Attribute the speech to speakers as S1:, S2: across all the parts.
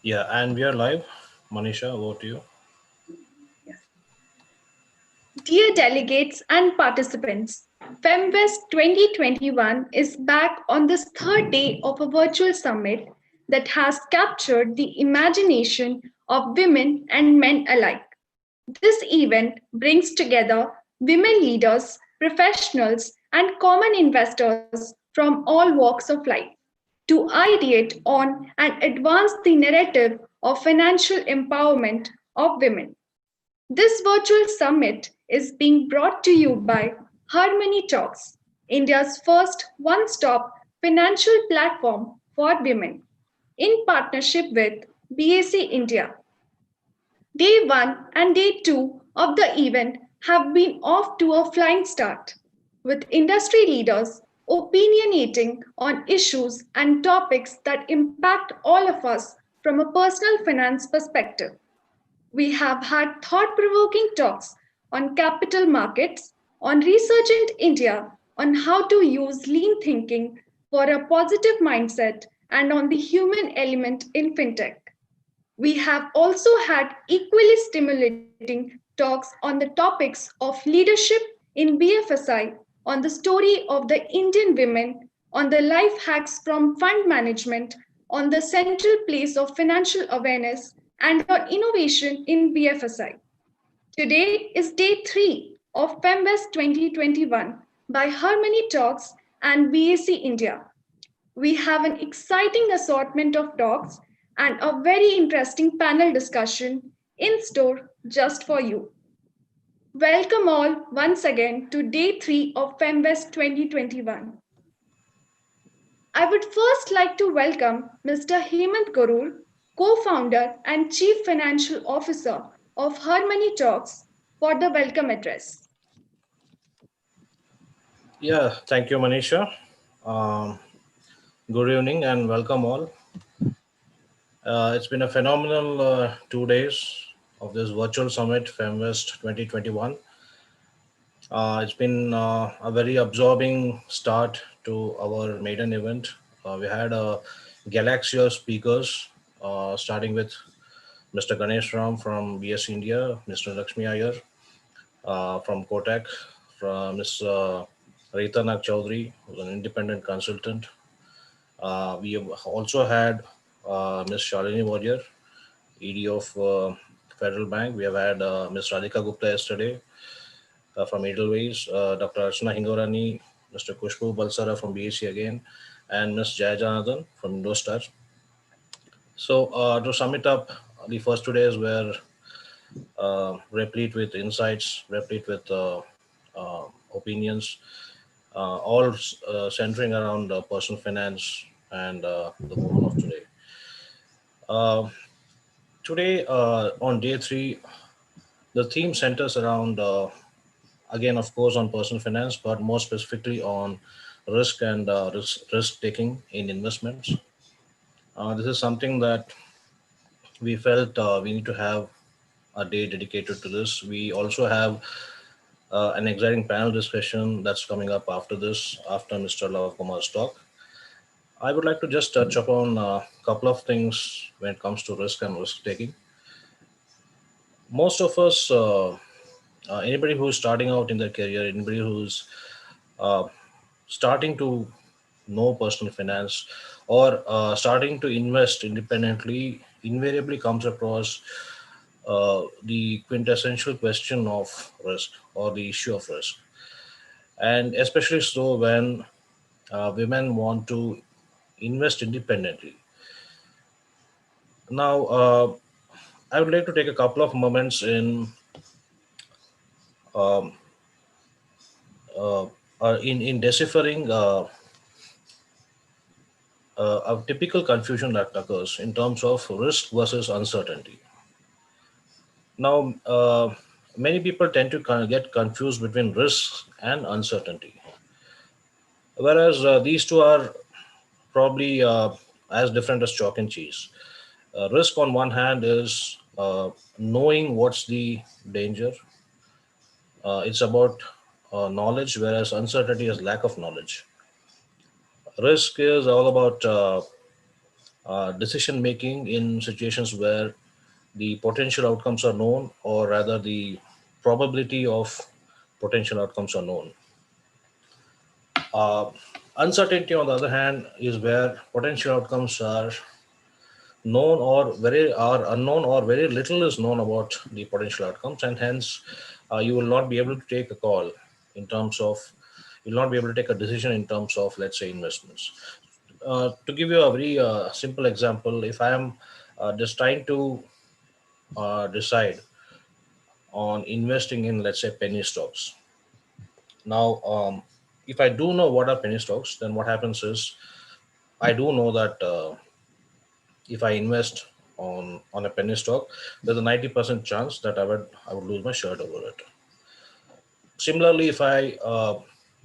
S1: Yeah, and we are live. Manisha, over to you.
S2: Dear delegates and participants, Femvest 2021 is back on this third day of a virtual summit that has captured the imagination of women and men alike. This event brings together women leaders, professionals, and common investors from all walks of life to ideate on and advance the narrative of financial empowerment of women. This virtual summit is being brought to you by HerMoneyTalks, India's first one stop financial platform for women, in partnership with BSE India. Day 1 and Day 2 of the event have been off to a flying start, with industry leaders opinionating on issues and topics that impact all of us from a personal finance perspective. We have had thought provoking talks on capital markets, on Resurgent India, on how to use lean thinking for a positive mindset, and on the human element in fintech. We have also had equally stimulating talks on the topics of leadership in BFSI, on the story of the Indian women, on the life hacks from fund management, on the central place of financial awareness, and on innovation in BFSI. Today is day 3 of Femvest 2021 by Harmony Talks and BAC India. We have an exciting assortment of talks and a very interesting panel discussion in store just for you. Welcome all once again to day 3 of Femvest 2021. I would first like to welcome Mr. Hemant Gorul, co-founder and chief financial officer of Harmony Talks, for the welcome address.
S1: Yeah, thank you, Manisha. Um, Good evening and welcome all. It's been a phenomenal 2 days of this virtual summit, Femvest 2021. It's been a very absorbing start to our maiden event. We had a galaxy of speakers, starting with Mr. Ganesh Ram from BS India, Mr. Lakshmi Iyer from Kotak, from Ms. Rita Nag Chaudhary, who's an independent consultant. We have also had Ms. Shalini Warrior, ED of Federal Bank. We have had Ms. Radhika Gupta yesterday from Edelweiss, Dr. Archana Hingorani, Mr. Kushbu Balsara from BSC again, and Ms. Jaya Janathan from Indostar. So to sum it up, the first 2 days were replete with insights, replete with opinions, all centering around personal finance and the woman of today. Today, on day 3, the theme centers around, again, of course, on personal finance, but more specifically on risk and risk taking in investments. This is something that we felt we need to have a day dedicated to this. We also have an exciting panel discussion that's coming up after this, after Mr. Love Kumar's talk. I would like to just touch upon a couple of things when it comes to risk and risk taking. Most of us, anybody who's starting out in their career, anybody who's starting to know personal finance or starting to invest independently, invariably comes across the quintessential question of risk or the issue of risk. And especially so when women want to invest independently. Now, I would like to take a couple of moments um, in deciphering a typical confusion that occurs in terms of risk versus uncertainty. Now, many people tend to kind of get confused between risk and uncertainty, whereas these two are probably as different as chalk and cheese. Risk on one hand is knowing what's the danger. It's about knowledge, whereas uncertainty is lack of knowledge. Risk is all about decision making in situations where the potential outcomes are known, or rather the probability of potential outcomes are known. Uh, Uncertainty, on the other hand, is where potential outcomes are known or very are unknown, or very little is known about the potential outcomes, and hence you will not be able to take a call in terms of you'll not be able to take a decision in terms of, let's say, investments. To give you a very simple example, if I am just trying to decide on investing in, let's say, penny stocks. Now, if I do know what are penny stocks, then what happens is I do know that if I invest on a penny stock, there's a 90% chance that I would lose my shirt over it. Similarly, if I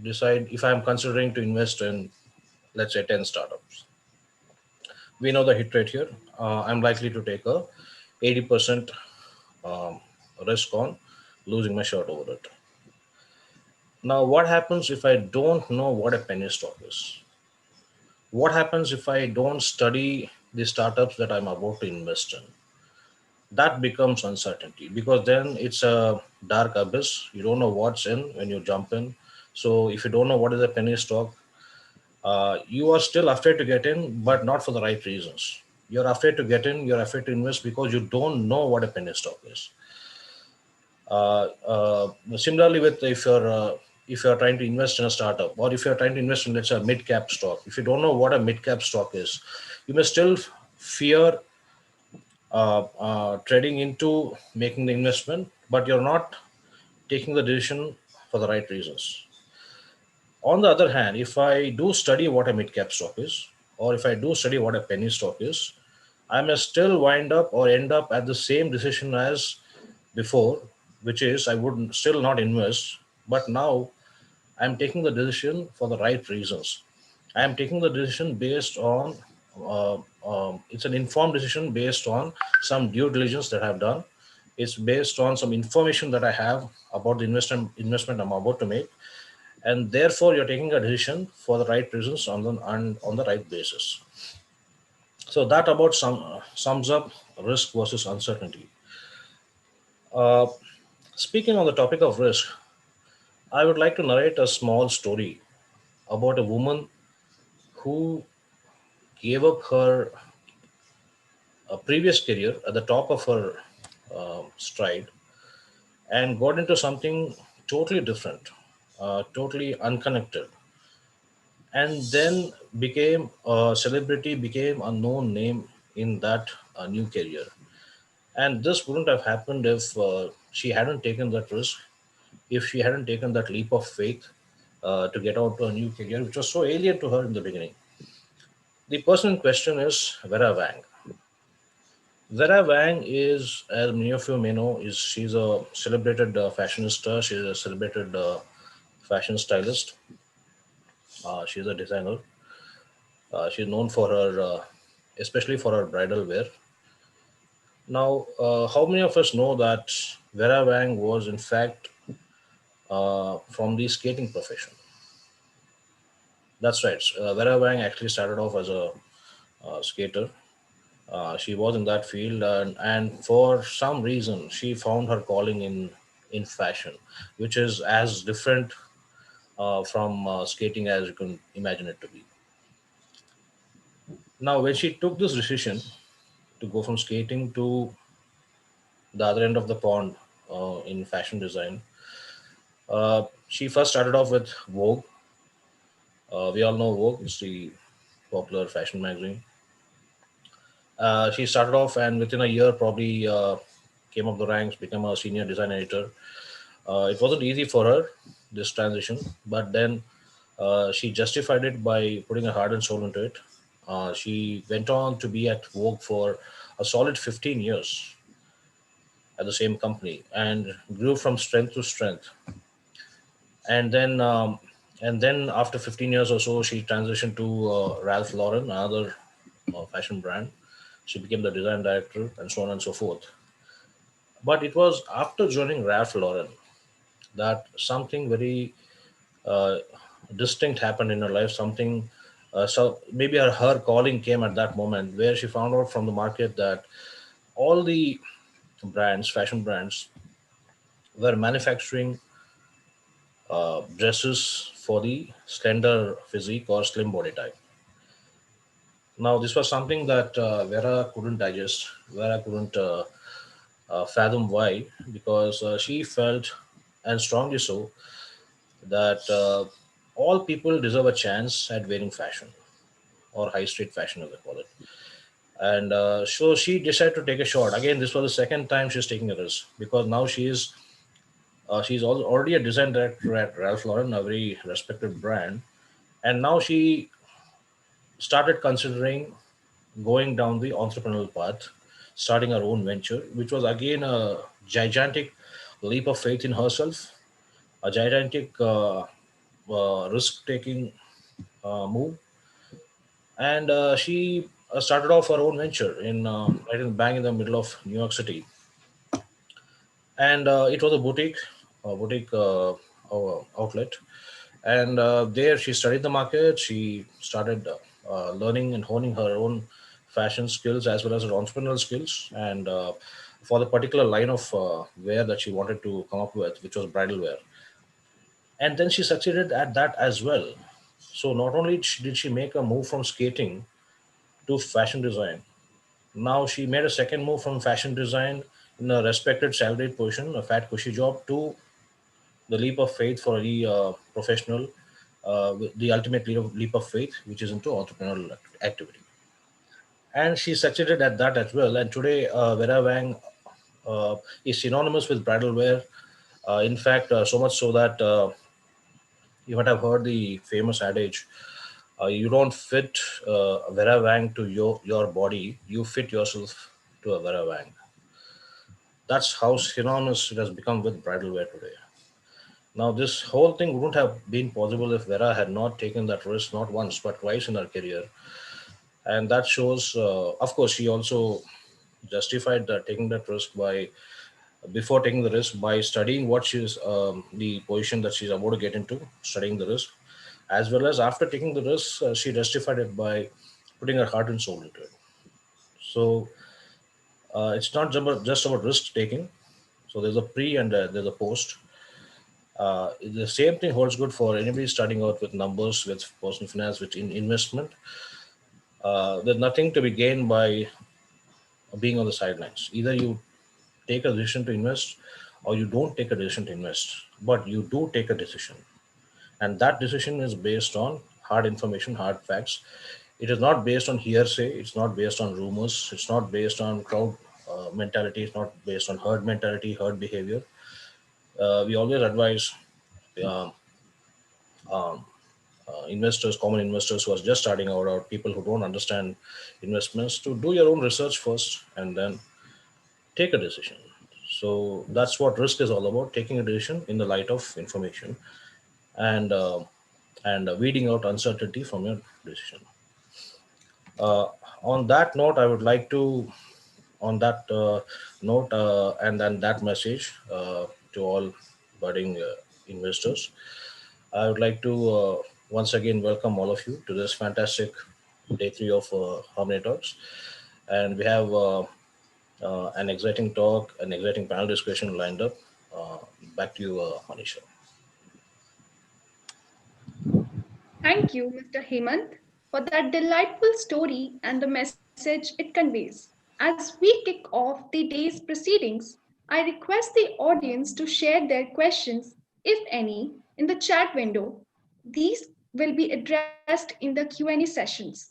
S1: decide if I'm considering to invest in, let's say, 10 startups, we know the hit rate here. I'm likely to take a 80% um, risk on losing my shirt over it. Now, what happens if I don't know what a penny stock is? What happens if I don't study the startups that I'm about to invest in? That becomes uncertainty, because then it's a dark abyss. You don't know what's in when you jump in. So if you don't know what is a penny stock, you are still afraid to get in, but not for the right reasons. You're afraid to get in, you're afraid to invest because you don't know what a penny stock is. Similarly, with if you're trying to invest in a startup, or if you're trying to invest in, let's say, a mid cap stock, if you don't know what a mid cap stock is, you may still fear trading into making the investment, but you're not taking the decision for the right reasons. On the other hand, if I do study what a mid cap stock is, or if I do study what a penny stock is, I may still wind up or end up at the same decision as before, which is I would still not invest, but now I'm taking the decision for the right reasons. I am taking the decision based on it's an informed decision based on some due diligence that I've done. It's based on some information that I have about the investment I'm about to make, and therefore you're taking a decision for the right reasons on the right basis. So that about sums up risk versus uncertainty. Uh, Speaking on the topic of risk, I would like to narrate a small story about a woman who gave up her previous career at the top of her stride and got into something totally different, totally unconnected, and then became a celebrity, became a known name in that new career. And this wouldn't have happened if she hadn't taken that risk, if she hadn't taken that leap of faith to get out to a new career, which was so alien to her in the beginning. The person in question is Vera Wang. Vera Wang is, as many of you may know, she's a celebrated fashionista. She's a celebrated fashion stylist. She's a designer. She's known for her, especially for her bridal wear. Now, how many of us know that Vera Wang was, in fact, from the skating profession? That's right. Vera Wang actually started off as a skater. She was in that field, and for some reason, she found her calling in fashion, which is as different from skating as you can imagine it to be. Now, when she took this decision to go from skating to the other end of the pond in fashion design, she first started off with Vogue. We all know Vogue; it's the popular fashion magazine. She started off, and within a year, probably came up the ranks, became a senior design editor. It wasn't easy for her, this transition, but then she justified it by putting her heart and soul into it. She went on to be at Vogue for a solid 15 years at the same company and grew from strength to strength. And then, after 15 years or so, she transitioned to Ralph Lauren, another fashion brand. She became the design director and so on and so forth. But it was after joining Ralph Lauren that something very uh, distinct happened in her life, something So maybe her calling came at that moment where she found out from the market that all the brands, fashion brands, were manufacturing dresses for the slender physique or slim body type. Now, this was something that Vera couldn't digest. Vera couldn't fathom why, because she felt, and strongly so, that all people deserve a chance at wearing fashion or high street fashion, as they call it. And so she decided to take a shot. Again, this was the second time she's taking a risk because now already a design director at Ralph Lauren, a very respected brand, and now she started considering going down the entrepreneurial path, starting her own venture, which was again a gigantic leap of faith in herself, a gigantic risk taking move. And she started off her own venture in right in bang in the middle of New York City, and it was a boutique outlet. And there she studied the market. She started learning and honing her own fashion skills as well as her entrepreneurial skills, and for the particular line of wear that she wanted to come up with, which was bridal wear. And then she succeeded at that as well. So not only did she make a move from skating to fashion design, now she made a second move from fashion design in a respected salaried position, a fat cushy job, to the leap of faith for any professional, the ultimate leap of faith, which is into entrepreneurial activity. And she succeeded at that as well. And today, Vera Wang is synonymous with bridal wear. In fact, so much so that you might have heard the famous adage, you don't fit a Vera Wang to your body, you fit yourself to a Vera Wang. That's how synonymous it has become with bridal wear today. Now, this whole thing wouldn't have been possible if Vera had not taken that risk not once but twice in her career. And that shows, of course, she also justified taking that risk by, before taking the risk, by studying what she's, the position that she's about to get into, studying the risk, as well as after taking the risk, she justified it by putting her heart and soul into it. So it's not just about risk taking. So there's a pre and there's a post. The same thing holds good for anybody starting out with numbers, with personal finance, with investment. There's nothing to be gained by being on the sidelines. Either you take a decision to invest or you don't take a decision to invest, but you do take a decision. And that decision is based on hard information, hard facts. It is not based on hearsay. It's not based on rumors. It's not based on crowd mentality. It's not based on herd mentality, herd behavior. We always advise um, um, investors, common investors who are just starting out, or people who don't understand investments, to do your own research first and then take a decision. So that's what risk is all about: taking a decision in the light of information, and weeding out uncertainty from your decision. Uh, on that note, I would like to, on that note, and then that message to all budding investors, I would like to once again welcome all of you to this fantastic day three of Harmony Talks. And we have an exciting talk, an exciting panel discussion lined up. Uh, Back to you, Manisha.
S2: Thank you, Mr. Hemant, for that delightful story and the message it conveys. As we kick off the day's proceedings, I request the audience to share their questions, if any, in the chat window. These will be addressed in the Q&A sessions.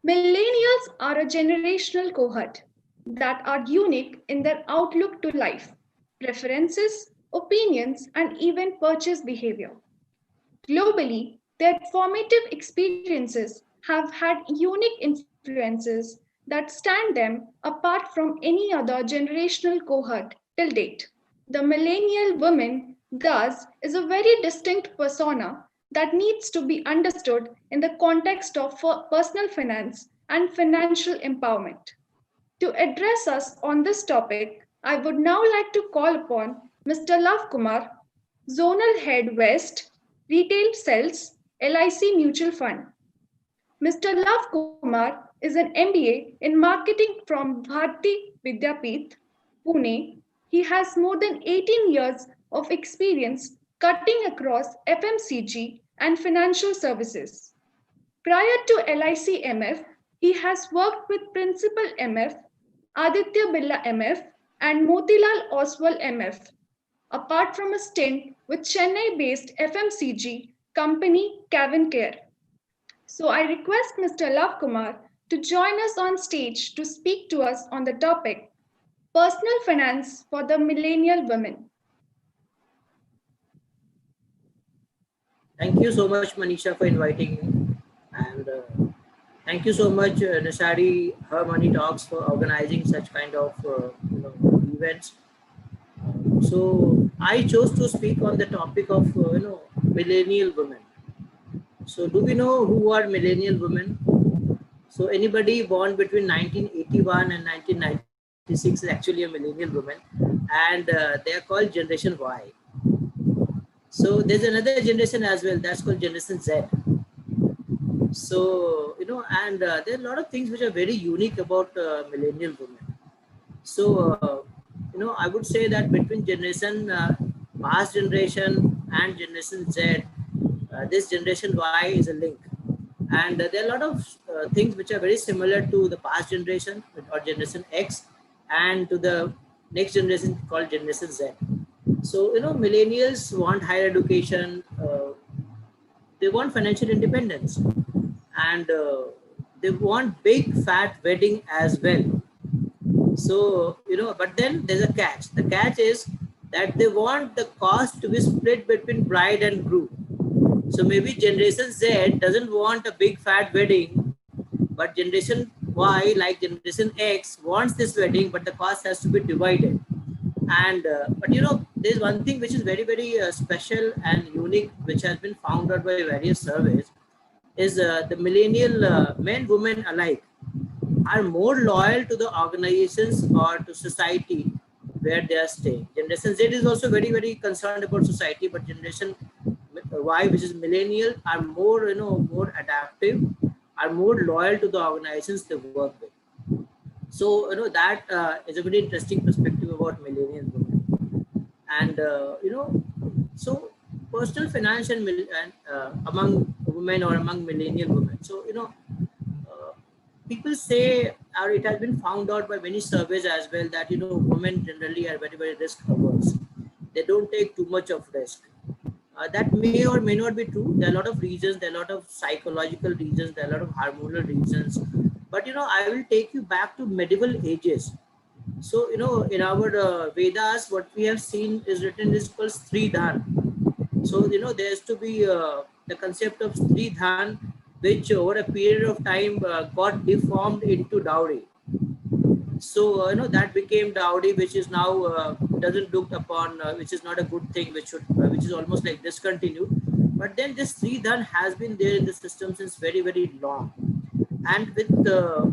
S2: Millennials are a generational cohort that are unique in their outlook to life, preferences, opinions, and even purchase behavior. Globally, their formative experiences have had unique influences that stand them apart from any other generational cohort till date. The millennial woman, thus, is a very distinct persona that needs to be understood in the context of personal finance and financial empowerment. To address us on this topic, I would now like to call upon Mr. Love Kumar, Zonal Head West, Retail Sales, LIC Mutual Fund. Mr. Lav Kumar is an MBA in marketing from Bharati Vidyapeeth, Pune. He has more than 18 years of experience cutting across FMCG and financial services. Prior to LIC MF, he has worked with Principal MF, Aditya Birla MF, and Motilal Oswal MF, apart from a stint with Chennai-based FMCG company Cavan Care. So I request Mr. Lav Kumar to join us on stage to speak to us on the topic Personal Finance for the Millennial Women.
S3: Thank you so much, Manisha, for inviting me. And thank you so much, Nisari, HerMoneyTalks, for organizing such kind of events. So I chose to speak on the topic of millennial women. So do we know who are millennial women? So anybody born between 1981 and 1996 is actually a millennial woman, and they are called Generation Y. So there's another generation as well, that's called Generation Z. So and there are a lot of things which are very unique about millennial women. So I would say that between past generation and Generation Z, this Generation Y is a link. And there are a lot of things which are very similar to the past generation or Generation X and to the next generation called Generation Z. So, millennials want higher education, they want financial independence, and they want big fat wedding as well. So, but then there's a catch. The catch is that they want the cost to be split between bride and groom. So maybe Generation Z doesn't want a big fat wedding, but Generation Y, like Generation X, wants this wedding, but the cost has to be divided. And but there's one thing which is very, very special and unique, which has been found out by various surveys, is the millennial men, women alike are more loyal to the organizations or to society where they are staying. Generation Z is also very, very concerned about society, but Generation Y, which is millennial, are more, more adaptive, are more loyal to the organizations they work with. So, that is a very interesting perspective about millennial women. And, so personal finance and among women or among millennial women. So, people say, or it has been found out by many surveys as well, that women generally are very, very risk averse. They don't take too much of risk. That may or may not be true. There are a lot of reasons, there are a lot of psychological reasons, there are a lot of hormonal reasons. But I will take you back to medieval ages. So in our Vedas, what we have seen is written is called Stridhan. So there has to be the concept of Stridhan, which over a period of time got deformed into dowry. So that became dowry, which is now doesn't looked upon, which is not a good thing, which is almost like discontinued. But then this Stridhan has been there in the system since very, very long, and with the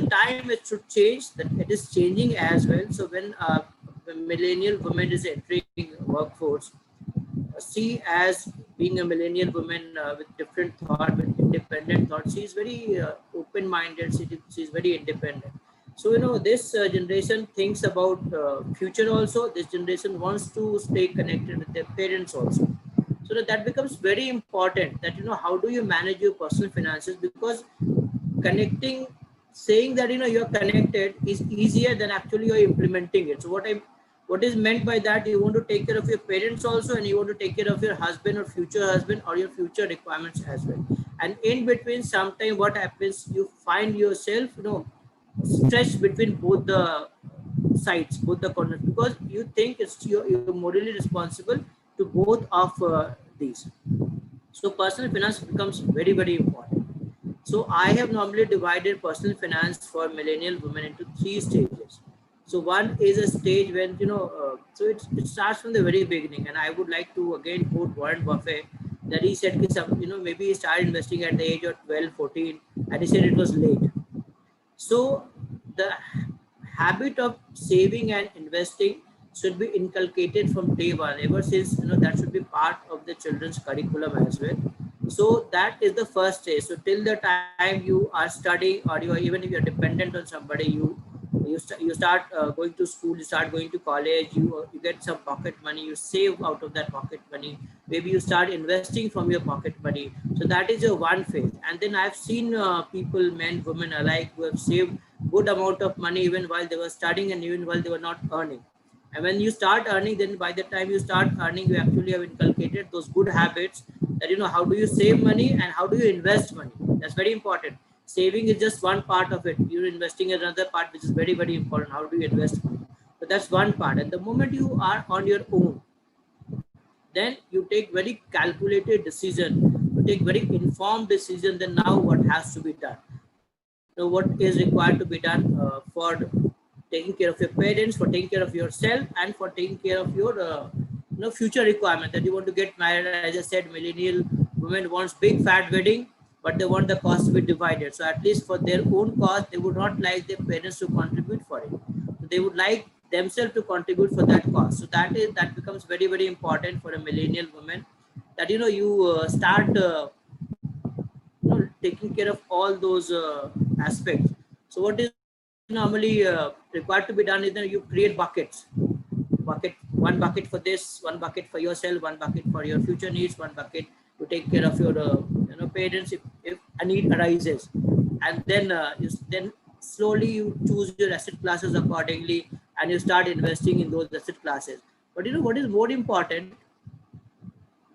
S3: time it should change, that it is changing as well. So when the millennial woman is entering workforce, she as being a millennial woman with different thought, with independent thought, she is very open-minded, she is very independent. So this generation thinks about future also. This generation wants to stay connected with their parents also. So that becomes very important, that how do you manage your personal finances, because connecting, saying that you're connected is easier than actually you're implementing it. So what is meant by that, you want to take care of your parents also, and you want to take care of your husband or future husband or your future requirements as well. And in between, sometime what happens, you find yourself stretched between both the sides, both the corners, because you think you're morally responsible to both of these. So personal finance becomes very, very important. So I have normally divided personal finance for millennial women into 3 stages. So one is a stage when, so it starts from the very beginning. And I would like to again quote Warren Buffett, that he said, maybe he started investing at the age of 12, 14, and he said it was late. So the habit of saving and investing should be inculcated from day one, ever since, that should be part of the children's curriculum as well. So that is the first stage. So till the time you are studying, or you are, even if you're dependent on somebody, you start going to school, you start going to college, you get some pocket money, you save out of that pocket money, maybe you start investing from your pocket money. So that is your one phase. And then I've seen people, men, women alike, who have saved good amount of money even while they were studying and even while they were not earning. And when you start earning, then by the time you start earning, you actually have inculcated those good habits, that how do you save money and how do you invest money. That's very important. Saving is just one part of it. You're investing is another part, which is very, very important. How do you invest money? So that's one part. And the moment you are on your own, then you take very calculated decision, you take very informed decision. Then now what has to be done, what is required to be done for taking care of your parents, for taking care of yourself, and for taking care of your future requirement, that you want to get married. As I said, millennial women wants big fat wedding, but they want the cost to be divided. So at least for their own cost, they would not like their parents to contribute for it. So they would like themselves to contribute for that cost. So that becomes very, very important for a millennial woman, that you start taking care of all those aspects. So what is normally required to be done is that you create one bucket for this, one bucket for yourself, one bucket for your future needs, one bucket to take care of your parents if a need arises. And then then slowly you choose your asset classes accordingly, and you start investing in those asset classes. But what is more important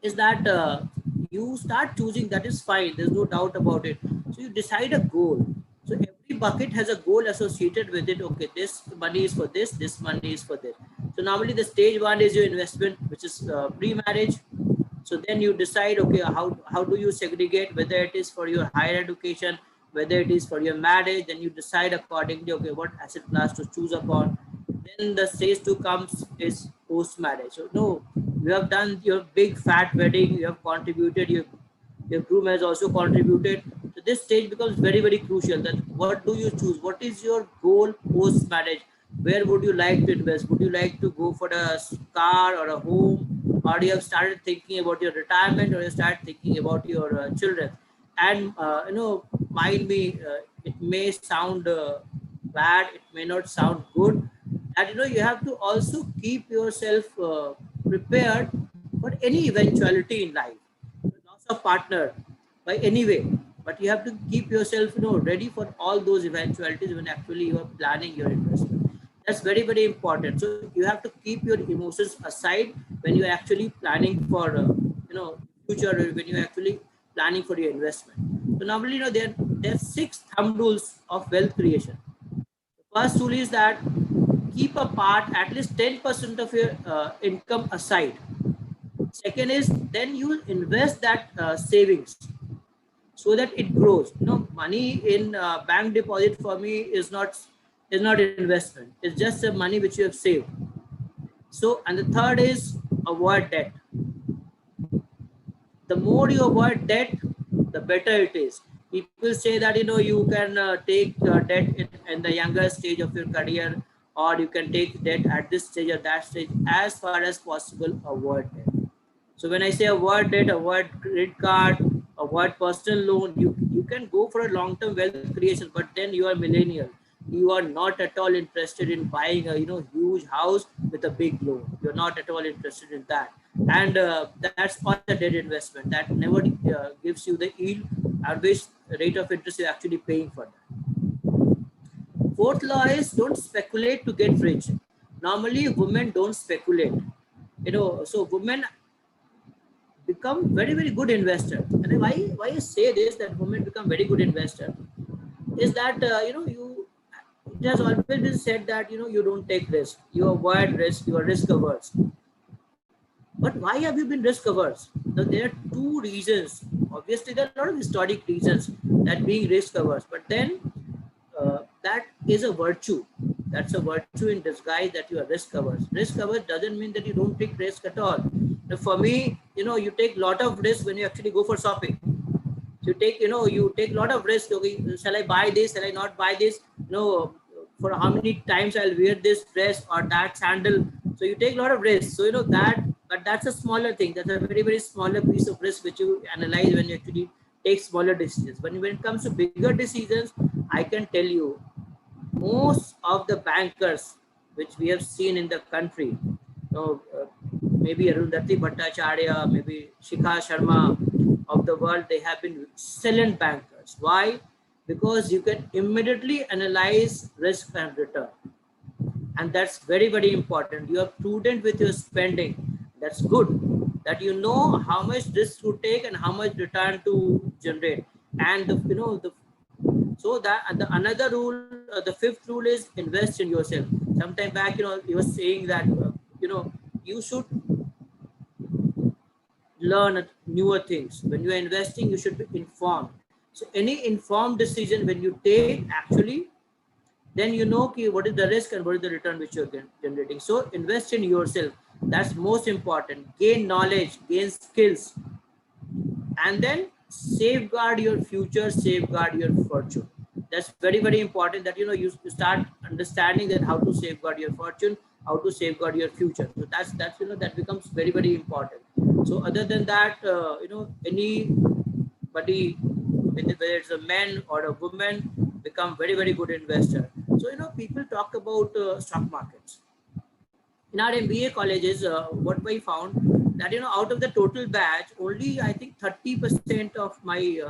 S3: is that you start choosing. That is fine, there's no doubt about it. So you decide a goal. So every bucket has a goal associated with it. Okay, this money is for this money is for this. So normally the stage one is your investment, which is pre-marriage. So then you decide, okay, how do you segregate, whether it is for your higher education, whether it is for your marriage. Then you decide accordingly, okay, what asset class to choose upon. Then the stage two comes is post marriage. So no, you have done your big fat wedding, you have contributed, your groom has also contributed. So this stage becomes very, very crucial, that what do you choose, what is your goal post marriage, where would you like to invest, would you like to go for a car or a home, or you have started thinking about your retirement, or you start thinking about your children. And mind me, it may sound bad, it may not sound good, that you have to also keep yourself prepared for any eventuality in life, loss of partner by any way. But you have to keep yourself ready for all those eventualities when actually you are planning your investment. That's very, very important. So you have to keep your emotions aside when you're actually planning for future, when you're actually planning for your investment. So normally there are 6 thumb rules of wealth creation. The first rule is that keep a part, at least 10% of your income aside. Second is, then you invest that savings so that it grows. Money in bank deposit for me is not investment. It's just the money which you have saved. So, and the third is avoid debt. The more you avoid debt, the better it is. People say that you can take debt in the younger stage of your career, or you can take debt at this stage or that stage. As far as possible, avoid debt. So when I say avoid debt, avoid credit card, avoid personal loan, you can go for a long-term wealth creation, but then you are millennial. You are not at all interested in buying a huge house with a big loan. You're not at all interested in that. And that's all a debt investment that never gives you the yield at which rate of interest you're actually paying for that. Fourth law is, don't speculate to get rich. Normally women don't speculate, so women become very, very good investors. And why I say this, that women become very good investors, is that it has always been said that you don't take risk, you avoid risk, you are risk averse. But why have you been risk averse? So there are 2 reasons. Obviously there are a lot of historic reasons that being risk averse, but then that is a virtue. That's a virtue in disguise, that you are risk averse. Risk averse doesn't mean that you don't take risk at all. Now, for me, you take a lot of risk when you actually go for shopping. So you take a lot of risk. Okay, shall I buy this? Shall I not buy this? For how many times I'll wear this dress or that sandal? So you take a lot of risk. So that but that's a smaller thing. That's a very, very smaller piece of risk which you analyze when you actually take smaller decisions. But when it comes to bigger decisions, I can tell you, most of the bankers which we have seen in the country, maybe Arundhati Bhattacharya, maybe Shikha Sharma of the world, they have been excellent bankers. Why? Because you can immediately analyze risk and return. And that's very, very important. You are prudent with your spending. That's good. That you know how much risk to take and how much return to generate. And so that and the another rule, the fifth rule is invest in yourself. Sometime back, you were saying that you should learn newer things. When you are investing, you should be informed. So any informed decision when you take, actually, then you know what is the risk and what is the return which you're generating. So invest in yourself. That's most important. Gain knowledge, gain skills, and then safeguard your future, safeguard your fortune. That's very, very important, that you start understanding that how to safeguard your fortune, how to safeguard your future. So that's that becomes very, very important. So other than that, anybody, whether it's a man or a woman, become very, very good investor. So people talk about stock markets. In our MBA colleges, what we found that out of the total batch, only I think 30% of my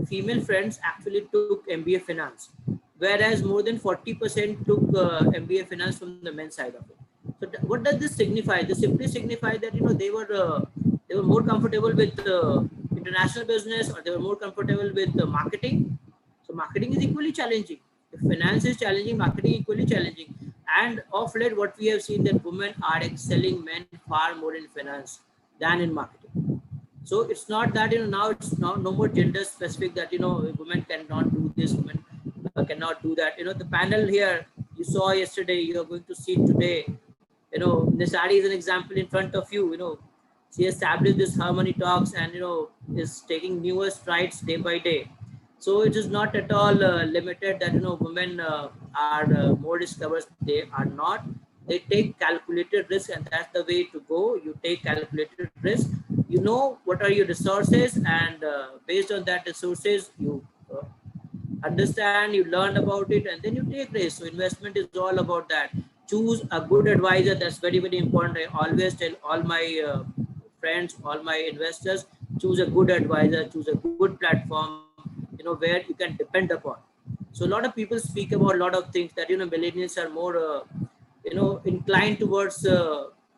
S3: female friends actually took MBA finance, whereas more than 40% took MBA finance from the men's side of it. So what does this signify? This simply signify that they were more comfortable with international business, or they were more comfortable with marketing. So marketing is equally challenging. If finance is challenging, marketing equally challenging. And of late, what we have seen that women are excelling men far more in finance than in marketing. So it's not that now it's no more gender specific, that women cannot do this, women cannot do that. The panel here you saw yesterday, you are going to see today. Nisari is an example in front of you. She established this HerMoneyTalks and is taking newer strides day by day. So it is not at all limited that women are more discoverers. They are not. They take calculated risk, and that's the way to go. You take calculated risk. You know what are your resources, and based on that resources, you understand, you learn about it, and then you take risk. So investment is all about that. Choose a good advisor. That's very, very important. I always tell all my friends, all my investors, choose a good advisor, choose a good platform, where you can depend upon. So a lot of people speak about a lot of things that, millennials are more, inclined towards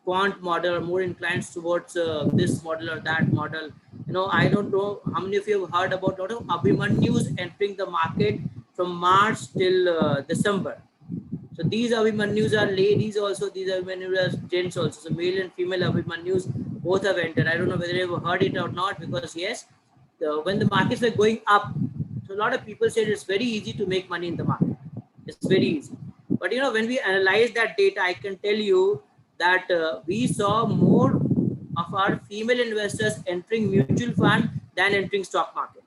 S3: quant model, or more inclined towards this model or that model. I don't know how many of you have heard about a lot of Abhimanyus entering the market from March till December. So these Abhimanyus are ladies also, these Abhimanyus are gents also. So male and female Abhimanyus both have entered. I don't know whether you've heard it or not, because yes, when the markets were going up, so a lot of people said it's very easy to make money in the market. It's very easy. But when we analyze that data, I can tell you that we saw more of our female investors entering mutual fund than entering stock market.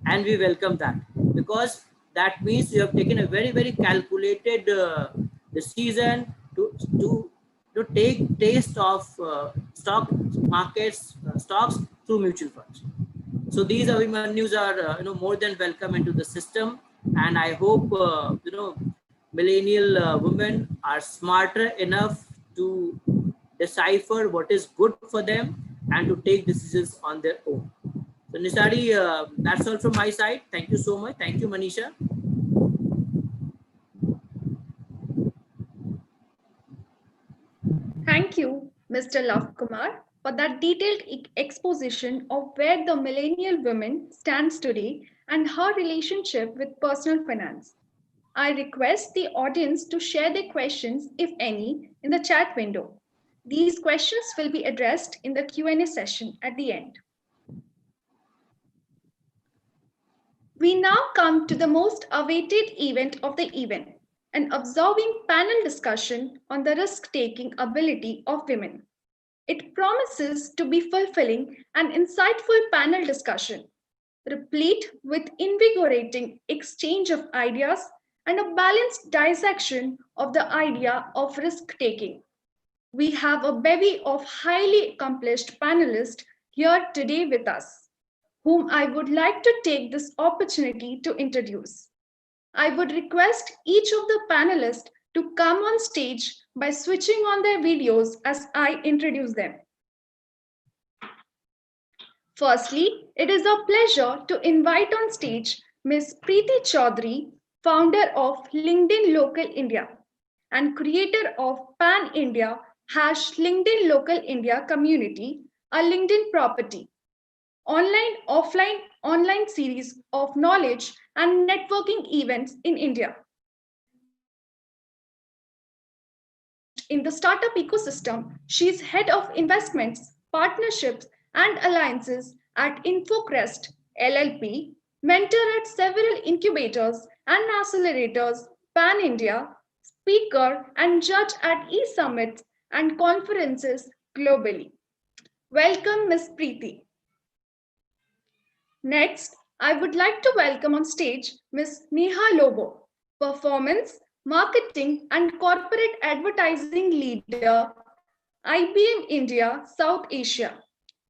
S3: And we welcome that, because that means you have taken a very, very calculated decision to take taste of stock markets, stocks through mutual funds. So these Abhimanyus are more than welcome into the system, and I hope millennial women are smarter enough to decipher what is good for them and to take decisions on their own. So Nisari, that's all from my side. Thank you so much. Thank you, Manisha.
S2: Thank you, Mr. Love Kumar, for that detailed exposition of where the millennial woman stands today and her relationship with personal finance. I request the audience to share their questions, if any, in the chat window. These questions will be addressed in the Q&A session at the end. We now come to the most awaited event of the event, an absorbing panel discussion on the risk-taking ability of women. It promises to be fulfilling and insightful panel discussion, replete with invigorating exchange of ideas and a balanced dissection of the idea of risk-taking. We have a bevy of highly accomplished panelists here today with us, whom I would like to take this opportunity to introduce. I would request each of the panelists to come on stage by switching on their videos as I introduce them. Firstly, it is a pleasure to invite on stage Ms. Preeti Chaudhary, founder of LinkedIn Local India and creator of Pan India #LinkedIn Local India community, a LinkedIn property, online, offline, online series of knowledge and networking events in India. In the startup ecosystem, she is head of investments, partnerships, and alliances at InfoCrest LLP, mentor at several incubators and accelerators pan India, speaker and judge at e-summits and conferences globally. Welcome, Ms. Preeti. Next, I would like to welcome on stage Ms. Neha Lobo, performance, marketing, and corporate advertising leader, IBM India, South Asia.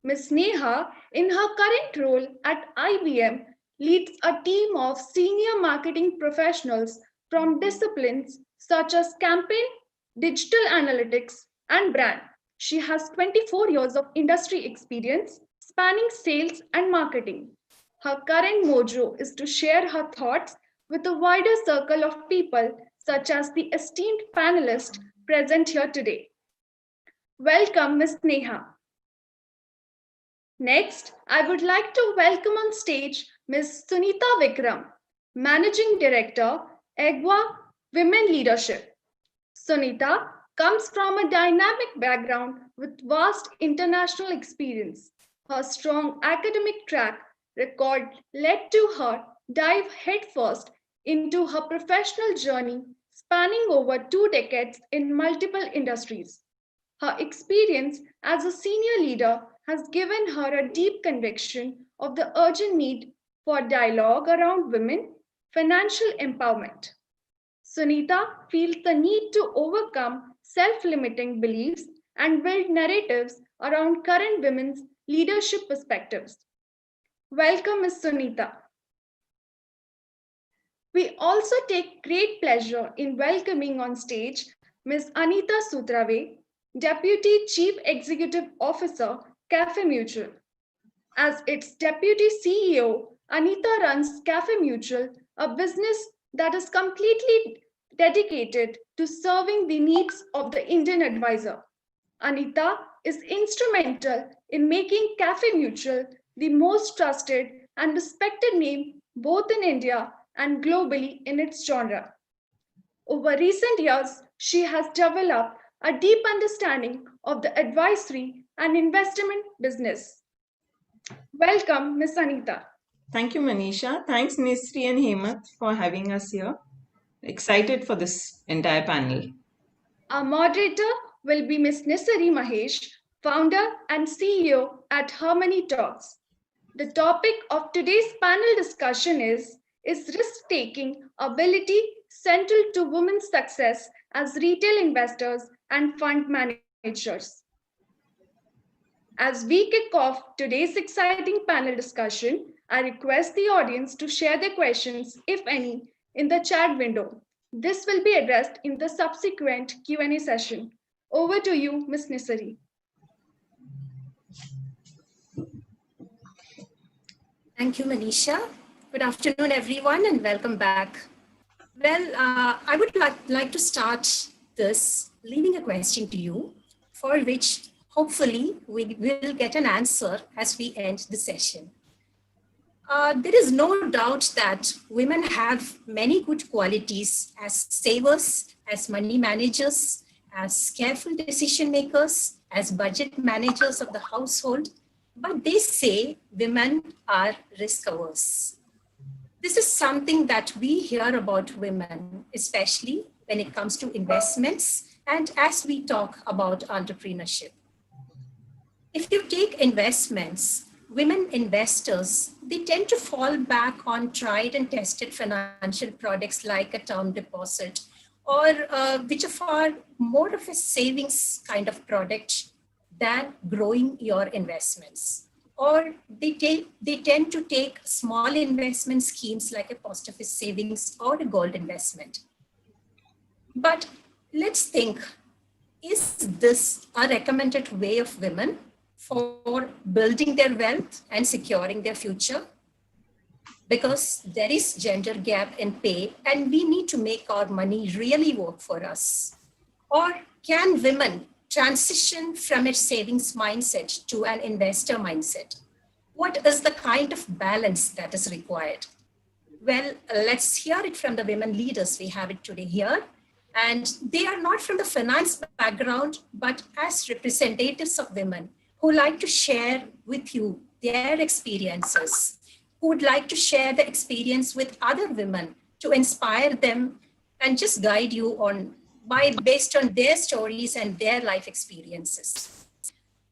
S2: Ms. Neha, in her current role at IBM, leads a team of senior marketing professionals from disciplines such as campaign, digital analytics, and brand. She has 24 years of industry experience spanning sales and marketing. Her current mojo is to share her thoughts with a wider circle of people, such as the esteemed panelists present here today. Welcome, Ms. Neha. Next, I would like to welcome on stage Ms. Sunita Vikram, Managing Director, Agua Women Leadership. Sunita comes from a dynamic background with vast international experience. Her strong academic track record led to her dive headfirst into her professional journey spanning over 2 decades in multiple industries. Her experience as a senior leader has given her a deep conviction of the urgent need for dialogue around women financial empowerment. Sunita feels the need to overcome self-limiting beliefs and build narratives around current women's leadership perspectives. Welcome, Ms. Sunita. We also take great pleasure in welcoming on stage Ms. Anita Sutrave, Deputy Chief Executive Officer, Cafe Mutual. As its Deputy CEO, Anita runs Cafe Mutual, a business that is completely dedicated to serving the needs of the Indian advisor. Anita is instrumental in making Cafe Mutual the most trusted and respected name both in India and globally in its genre. Over recent years, she has developed a deep understanding of the advisory and investment business. Welcome, Ms. Anita.
S4: Thank you, Manisha. Thanks, Nisri and Hemant, for having us here. Excited for this entire panel.
S2: Our moderator will be Ms. Nisari Mahesh, founder and CEO at HerMoneyTalks. The topic of today's panel discussion is risk-taking ability central to women's success as retail investors and fund managers? As we kick off today's exciting panel discussion, I request the audience to share their questions, if any, in the chat window. This will be addressed in the subsequent Q&A session. Over to you, Ms. Nisari.
S5: Thank you, Manisha. Good afternoon, everyone, and welcome back. Well, I would like to start this leaving a question to you, for which hopefully we will get an answer as we end the session. There is no doubt that women have many good qualities as savers, as money managers, as careful decision makers, as budget managers of the household, but they say women are risk averse. This is something that we hear about women, especially when it comes to investments and as we talk about entrepreneurship. If you take investments, women investors, they tend to fall back on tried and tested financial products like a term deposit or which are more of a savings kind of product than growing your investments. Or they tend to take small investment schemes like a post office savings or a gold investment. But let's think, is this a recommended way of women for building their wealth and securing their future? Because there is gender gap in pay and we need to make our money really work for us. Or can women transition from a savings mindset to an investor mindset? What is the kind of balance that is required? Well, let's hear it from the women leaders we have it today here. And they are not from the finance background, but as representatives of women who like to share with you their experiences, who would like to share the experience with other women to inspire them and just guide you on based on their stories and their life experiences.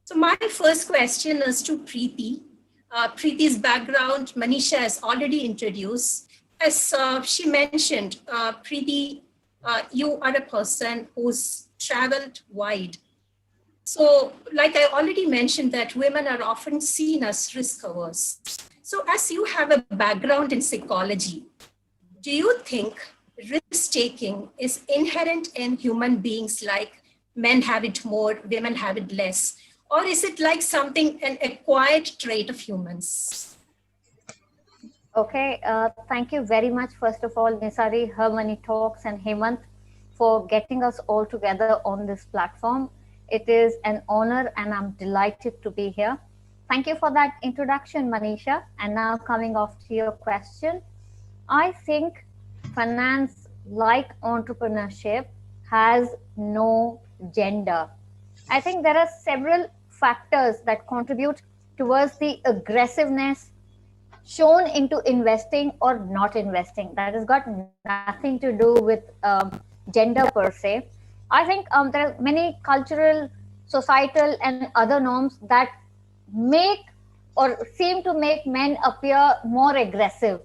S5: So my first question is to Preeti. Preeti's background, Manisha has already introduced. As she mentioned, Preeti, you are a person who's traveled wide. So like I already mentioned that women are often seen as risk averse. So as you have a background in psychology, do you think risk-taking is inherent in human beings, like men have it more, women have it less? Or is it like something, an acquired trait of humans?
S6: Okay, thank you very much, first of all, Nisari, HerMoneyTalks, and Hemant for getting us all together on this platform. It is an honor and I'm delighted to be here. Thank you for that introduction, Manisha. And now coming off to your question, I think finance, like entrepreneurship, has no gender. I think there are several factors that contribute towards the aggressiveness shown into investing or not investing. That has got nothing to do with gender per se. I think there are many cultural, societal, and other norms that make or seem to make men appear more aggressive.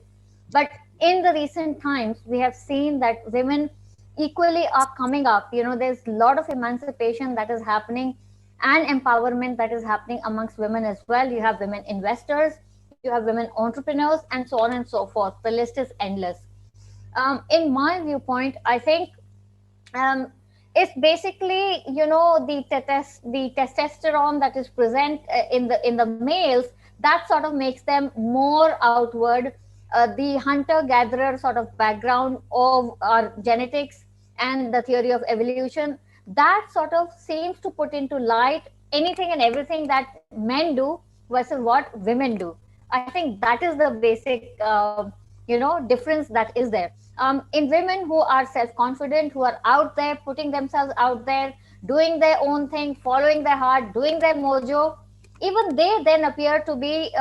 S6: But in the recent times, we have seen that women equally are coming up. You know, there's a lot of emancipation that is happening and empowerment that is happening amongst women as well. You have women investors, you have women entrepreneurs, and so on and so forth. The list is endless. In my viewpoint, I think it's basically, you know, the testosterone that is present in the males that sort of makes them more outward. The hunter-gatherer sort of background of our genetics and the theory of evolution, that sort of seems to put into light anything and everything that men do versus what women do. I think that is the basic, difference that is there. In women who are self-confident, who are out there, putting themselves out there, doing their own thing, following their heart, doing their mojo, even they then appear to be,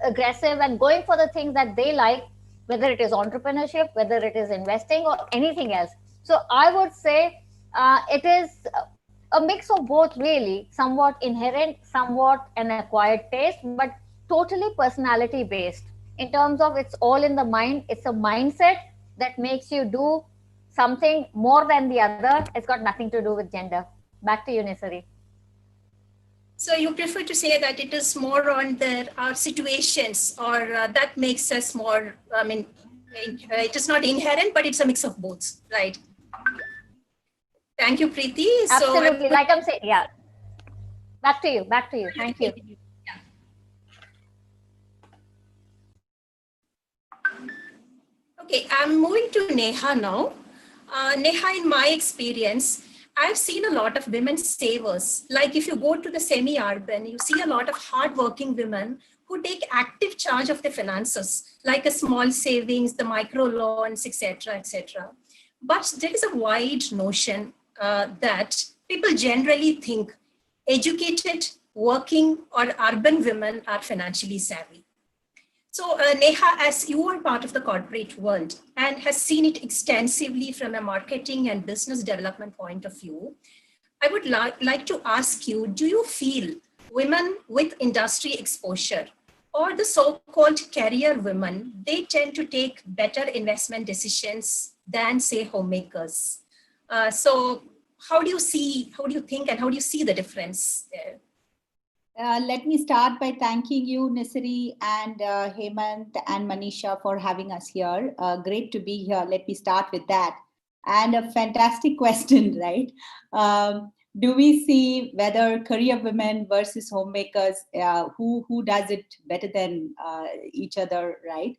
S6: aggressive and going for the things that they like, whether it is entrepreneurship, whether it is investing or anything else. So I would say it is a mix of both, really, somewhat inherent, somewhat an acquired taste, but totally personality based. In terms of it's all in the mind, it's a mindset that makes you do something more than the other. It's got nothing to do with gender. Back to you, Nisari.
S5: So you prefer to say that it is more on our situations, or that makes us more, it is not inherent, but it's a mix of both, right? Thank you, Preeti.
S6: Absolutely, like I'm saying, yeah. Back to you, thank you.
S5: Yeah. Okay, I'm moving to Neha now. Neha, in my experience, I've seen a lot of women savers. Like if you go to the semi-urban, you see a lot of hardworking women who take active charge of their finances, like a small savings, the micro loans, etc., etc. But there is a wide notion that people generally think educated, working, or urban women are financially savvy. So Neha, as you are part of the corporate world and has seen it extensively from a marketing and business development point of view, I would like to ask you, do you feel women with industry exposure or the so-called career women, they tend to take better investment decisions than say homemakers. So how do you think, and how do you see the difference there?
S7: Let me start by thanking you, Nisari and Hemant and Manisha for having us here. Great to be here. Let me start with that. And a fantastic question, right? Do we see whether career women versus homemakers, who does it better than each other, right?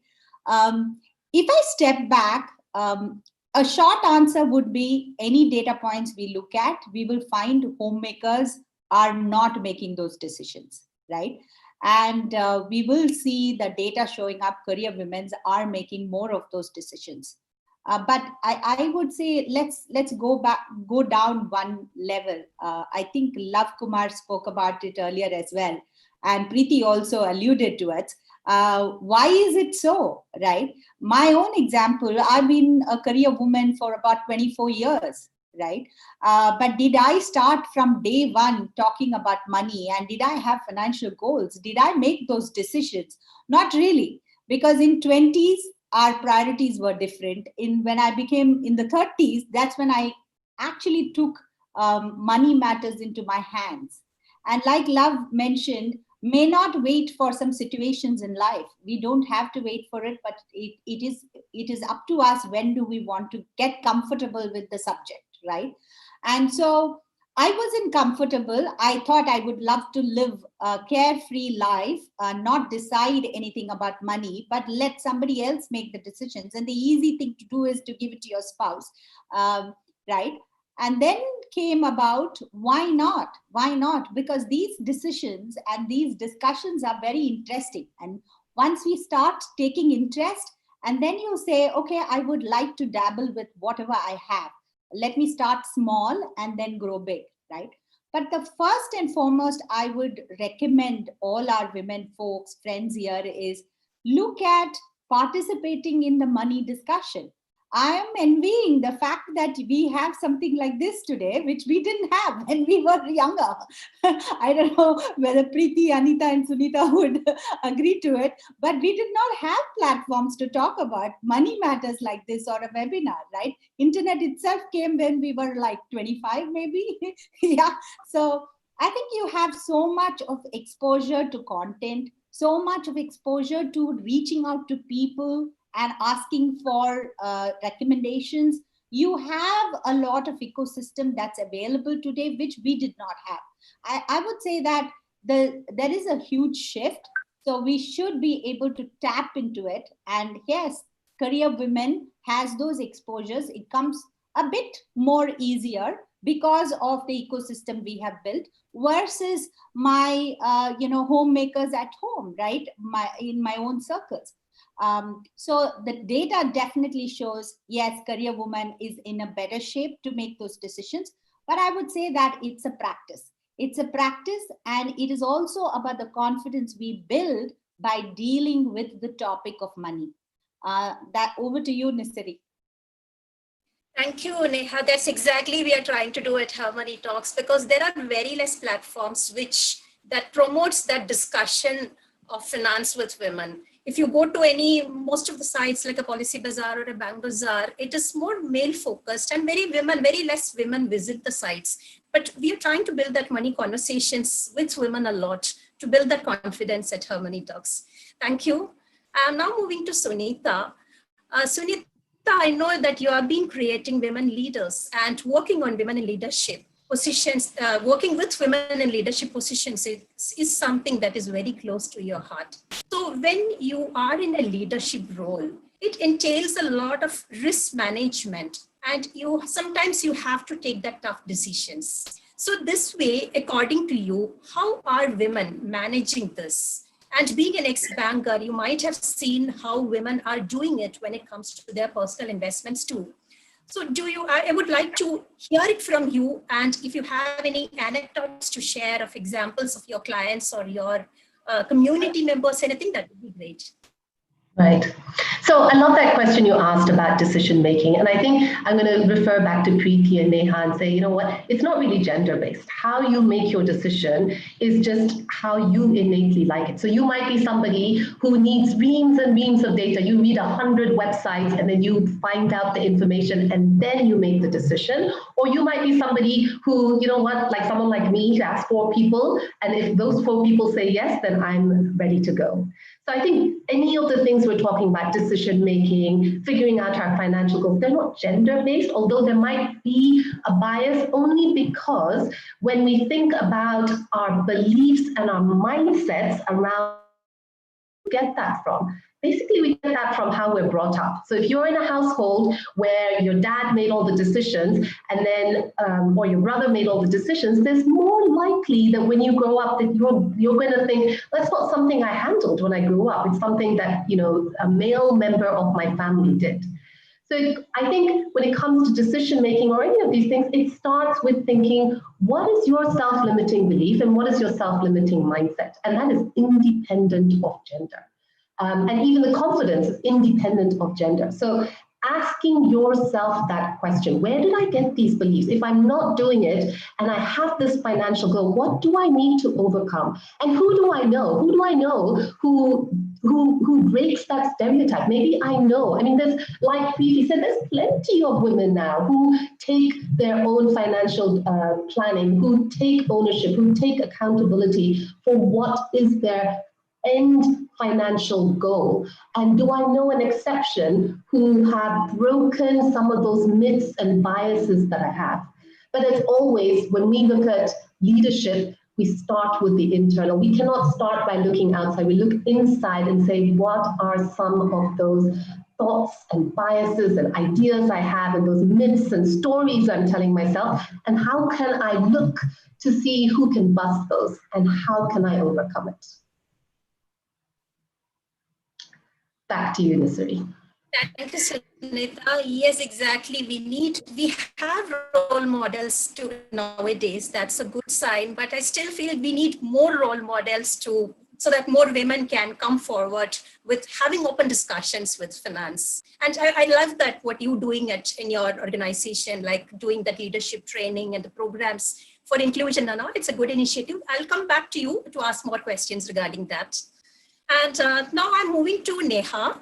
S7: If I step back, a short answer would be any data points we look at, we will find homemakers are not making those decisions, right? And we will see the data showing up, career women are making more of those decisions. But I would say let's go down one level. I think Love Kumar spoke about it earlier as well, and Preeti also alluded to it. Why is it so, right? My own example, I've been a career woman for about 24 years, right? But did I start from day one talking about money, and did I have financial goals? Did I make those decisions? Not really, because in 20s, our priorities were different. When I became in the 30s, that's when I actually took money matters into my hands. And like Love mentioned, may not wait for some situations in life. We don't have to wait for it, but it is up to us when do we want to get comfortable with the subject, right? And so I wasn't comfortable. I thought I would love to live a carefree life, not decide anything about money, but let somebody else make the decisions. And the easy thing to do is to give it to your spouse, right? And then came about, why not? Why not? Because these decisions and these discussions are very interesting. And once we start taking interest, and then you say, okay, I would like to dabble with whatever I have. Let me start small and then grow big, right? But the first and foremost, I would recommend all our women folks, friends here, is look at participating in the money discussion. I am envying the fact that we have something like this today, which we didn't have when we were younger. I don't know whether Preeti, Anita, and Sunita would agree to it, but we did not have platforms to talk about money matters like this or a webinar, right? Internet itself came when we were like 25, maybe. Yeah. So I think you have so much of exposure to content, so much of exposure to reaching out to people and asking for recommendations. You have a lot of ecosystem that's available today, which we did not have. I would say that there is a huge shift. So we should be able to tap into it. And yes, career women has those exposures. It comes a bit more easier because of the ecosystem we have built versus my homemakers at home, right? In my own circles. So the data definitely shows, yes, career woman is in a better shape to make those decisions. But I would say that it's a practice. It's a practice, and it is also about the confidence we build by dealing with the topic of money. That over to you, Nisari.
S5: Thank you, Neha. That's exactly we are trying to do at HerMoneyTalks, because there are very less platforms that promotes that discussion of finance with women. If you go to most of the sites like a Policy Bazaar or a Bank Bazaar, it is more male focused, and very less women visit the sites. But we are trying to build that money conversations with women a lot to build that confidence at HerMoneyTalks. Thank you. I'm now moving to Sunita. Sunita, I know that you have been creating women leaders and working on women in leadership positions. Working with women in leadership positions is something that is very close to your heart. So when you are in a leadership role, it entails a lot of risk management, and sometimes you have to take that tough decisions. So this way, according to you, how are women managing this? And being an ex-banker, you might have seen how women are doing it when it comes to their personal investments too. So I would like to hear it from you, and if you have any anecdotes to share of examples of your clients or your community members, anything, that would be great.
S8: Right. So I love that question you asked about decision making. And I think I'm going to refer back to Preeti and Neha and say, you know what, it's not really gender based. How you make your decision is just how you innately like it. So you might be somebody who needs reams and reams of data. You read 100 websites and then you find out the information and then you make the decision. Or you might be somebody who, you know what, like someone like me, who asks 4 people. And if those 4 people say yes, then I'm ready to go. So I think any of the things we're talking about, decision making, figuring out our financial goals, they're not gender based, although there might be a bias only because when we think about our beliefs and our mindsets around get that from? Basically, we get that from how we're brought up. So if you're in a household where your dad made all the decisions and then, or your brother made all the decisions, there's more likely that when you grow up that you're going to think, that's not something I handled when I grew up. It's something that, you know, a male member of my family did. So I think when it comes to decision making or any of these things, it starts with thinking, what is your self-limiting belief and what is your self-limiting mindset? And that is independent of gender. And even the confidence is independent of gender. So asking yourself that question, where did I get these beliefs? If I'm not doing it and I have this financial goal, what do I need to overcome? And who do I know? Who do I know who breaks that stereotype? Maybe I know. I mean, there's, like Preeti said, there's plenty of women now who take their own financial planning, who take ownership, who take accountability for what is their end financial goal. And do I know an exception who have broken some of those myths and biases that I have? But as always, when we look at leadership, we start with the internal. We cannot start by looking outside. We look inside and say, what are some of those thoughts and biases and ideas I have and those myths and stories I'm telling myself, and how can I look to see who can bust those and how can I overcome it? Back to you, Nisari.
S5: Thank you, Sunita. Yes, exactly. We have role models to nowadays. That's a good sign. But I still feel we need more role models so that more women can come forward with having open discussions with finance. And I love that what you're doing in your organization, like doing that leadership training and the programs for inclusion and all. It's a good initiative. I'll come back to you to ask more questions regarding that. And now I'm moving to Anita.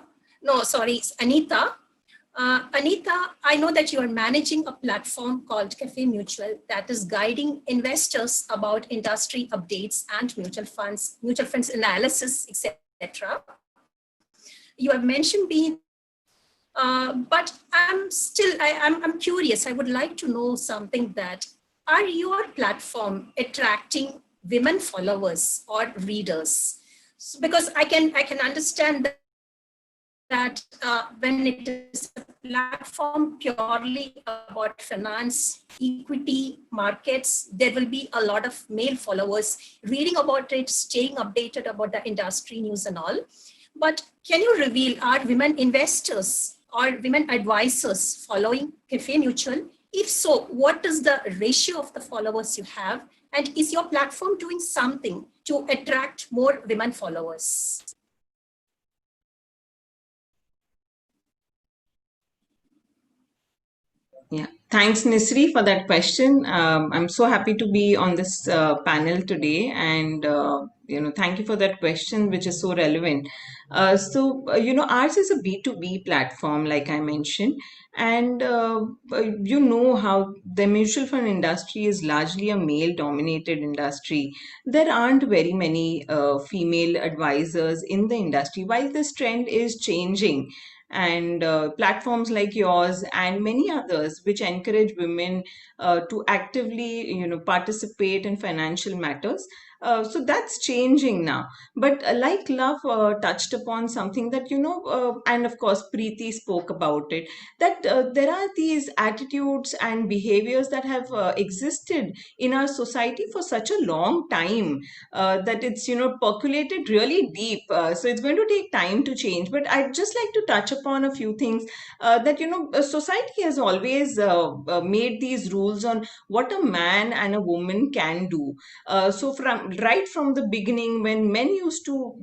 S5: Anita, I know that you are managing a platform called Cafe Mutual that is guiding investors about industry updates and mutual funds analysis, etc. You have mentioned but I'm curious. I would like to know something that, are your platform attracting women followers or readers? Because I can understand that when it is a platform purely about finance, equity, markets, there will be a lot of male followers reading about it, staying updated about the industry news and all. But can you reveal, are women investors or women advisors following Cafe Mutual? If so, what is the ratio of the followers you have? And is your platform doing something to attract more women followers?
S4: Yeah, thanks, Nisri, for that question. I'm so happy to be on this panel today, and thank you for that question, which is so relevant. Ours is a B2B platform, like I mentioned, and you know how the mutual fund industry is largely a male-dominated industry. There aren't very many female advisors in the industry. While this trend is changing, and platforms like yours and many others which encourage women to actively participate in financial matters, so that's changing now. But like Love touched upon something that and of course Preeti spoke about it, that there are these attitudes and behaviors that have existed in our society for such a long time, that it's percolated really deep, so it's going to take time to change. But I'd just like to touch upon a few things, that society has always made these rules on what a man and a woman can do. So from right from the beginning, when men used to,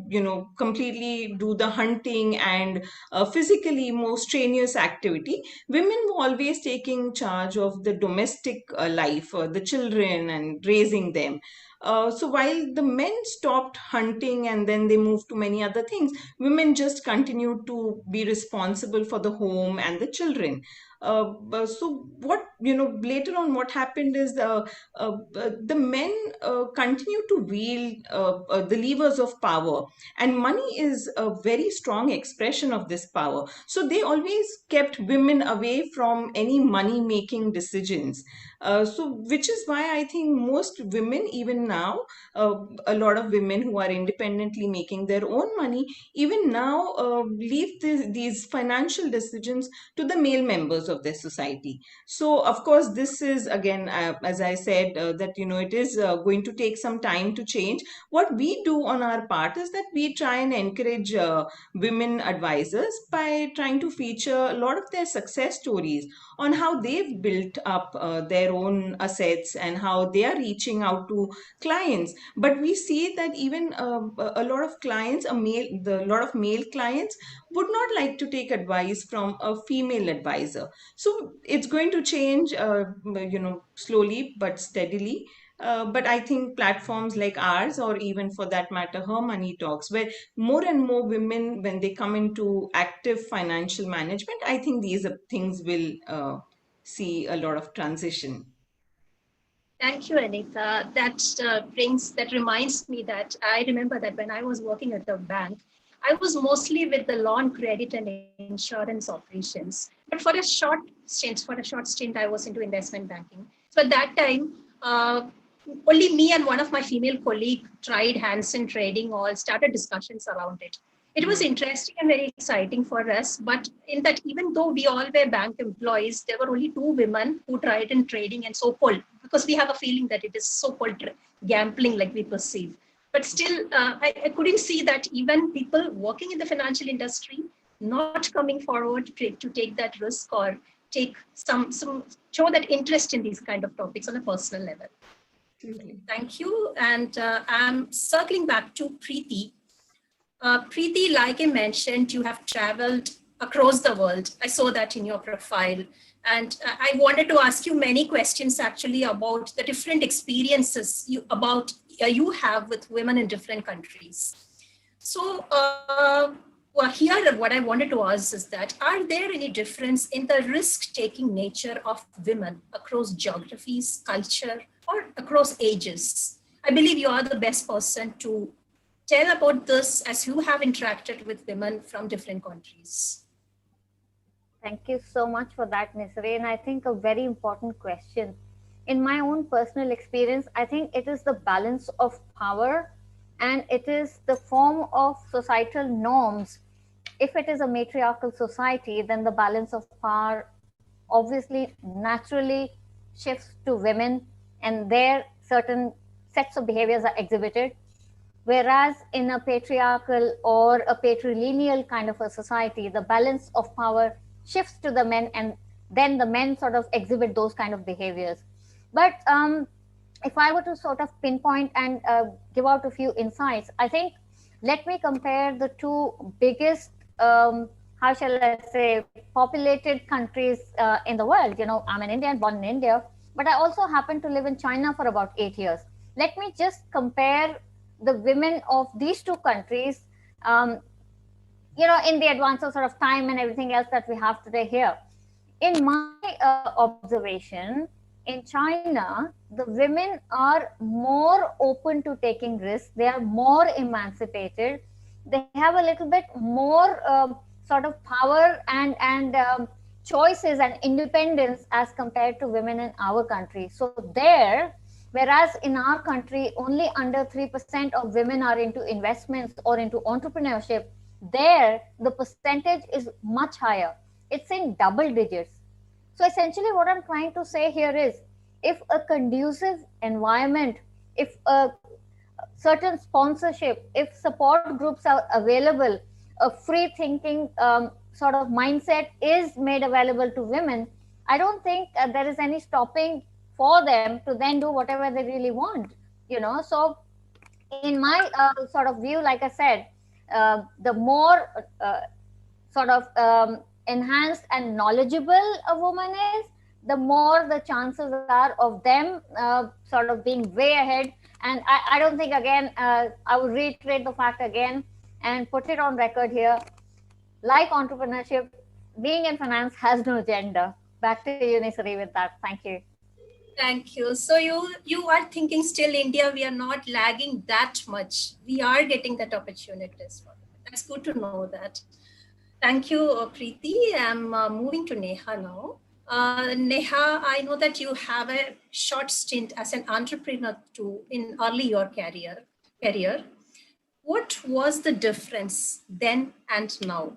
S4: completely do the hunting and physically more strenuous activity, women were always taking charge of the domestic life, the children, and raising them. So while the men stopped hunting and then they moved to many other things, women just continued to be responsible for the home and the children. So what, later on what happened is the men continue to wield the levers of power, and money is a very strong expression of this power. So they always kept women away from any money making decisions. So which is why I think most women, even now, a lot of women who are independently making their own money, even now leave these financial decisions to the male members of their society. So of course this is again, as I said, that it is going to take some time to change. What we do on our part is that we try and encourage women advisors by trying to feature a lot of their success stories on how they've built up their own assets and how they are reaching out to clients. But we see that even a lot of clients, the lot of male clients would not like to take advice from a female advisor. So it's going to change, slowly but steadily. But I think platforms like ours, or even for that matter, Her Money Talks, where more and more women, when they come into active financial management, I think these things will see a lot of transition.
S5: Thank you, Anita. That reminds me that I remember that when I was working at the bank, I was mostly with the loan, credit, and insurance operations. But for a short stint, I was into investment banking. So at that time, only me and one of my female colleague tried hands in trading, all started discussions around it. It was interesting and very exciting for us. But in that, even though we all were bank employees, there were only 2 women who tried in trading and so-called, because we have a feeling that it is so-called gambling like we perceive. But still, I couldn't see that even people working in the financial industry not coming forward to take that risk or take some show that interest in these kind of topics on a personal level. Thank you. And I'm circling back to Preeti. Preeti, like I mentioned, you have traveled across the world. I saw that in your profile. And I wanted to ask you many questions actually about the different experiences you have with women in different countries. So here, what I wanted to ask is that, are there any difference in the risk-taking nature of women across geographies, culture, or across ages? I believe you are the best person to tell about this, as you have interacted with women from different countries.
S6: Thank you so much for that, Nisri. And I think a very important question. In my own personal experience, I think it is the balance of power, and it is the form of societal norms. If it is a matriarchal society, then the balance of power obviously naturally shifts to women, and there certain sets of behaviors are exhibited. Whereas in a patriarchal or a patrilineal kind of a society, the balance of power shifts to the men, and then the men sort of exhibit those kind of behaviors. But if I were to sort of pinpoint and give out a few insights, I think let me compare the two biggest, how shall I say, populated countries in the world. I'm an Indian, born in India, but I also happen to live in China for about 8 years. Let me just compare the women of these two countries, in the advance of sort of time and everything else that we have today here. In my observation, in China, the women are more open to taking risks. They are more emancipated. They have a little bit more sort of power and choices and independence as compared to women in our country. So there, whereas in our country, only under 3% of women are into investments or into entrepreneurship, there the percentage is much higher. It's in double digits. So essentially what I'm trying to say here is, if a conducive environment, if a certain sponsorship, if support groups are available, a free thinking sort of mindset is made available to women, I don't think there is any stopping for them to then do whatever they really want. So in my sort of view, like I said, the more sort of enhanced and knowledgeable a woman is, the more the chances are of them sort of being way ahead. And I don't think, again, I would reiterate the fact again and put it on record here, like entrepreneurship, being in finance has no gender. Back to you, Nisari, with that. Thank you.
S5: Thank you. So you are thinking still India, we are not lagging that much. We are getting that opportunities. That's good to know that. Thank you, Preeti. I'm moving to Neha now. Neha, I know that you have a short stint as an entrepreneur too in early your career. What was the difference then and now?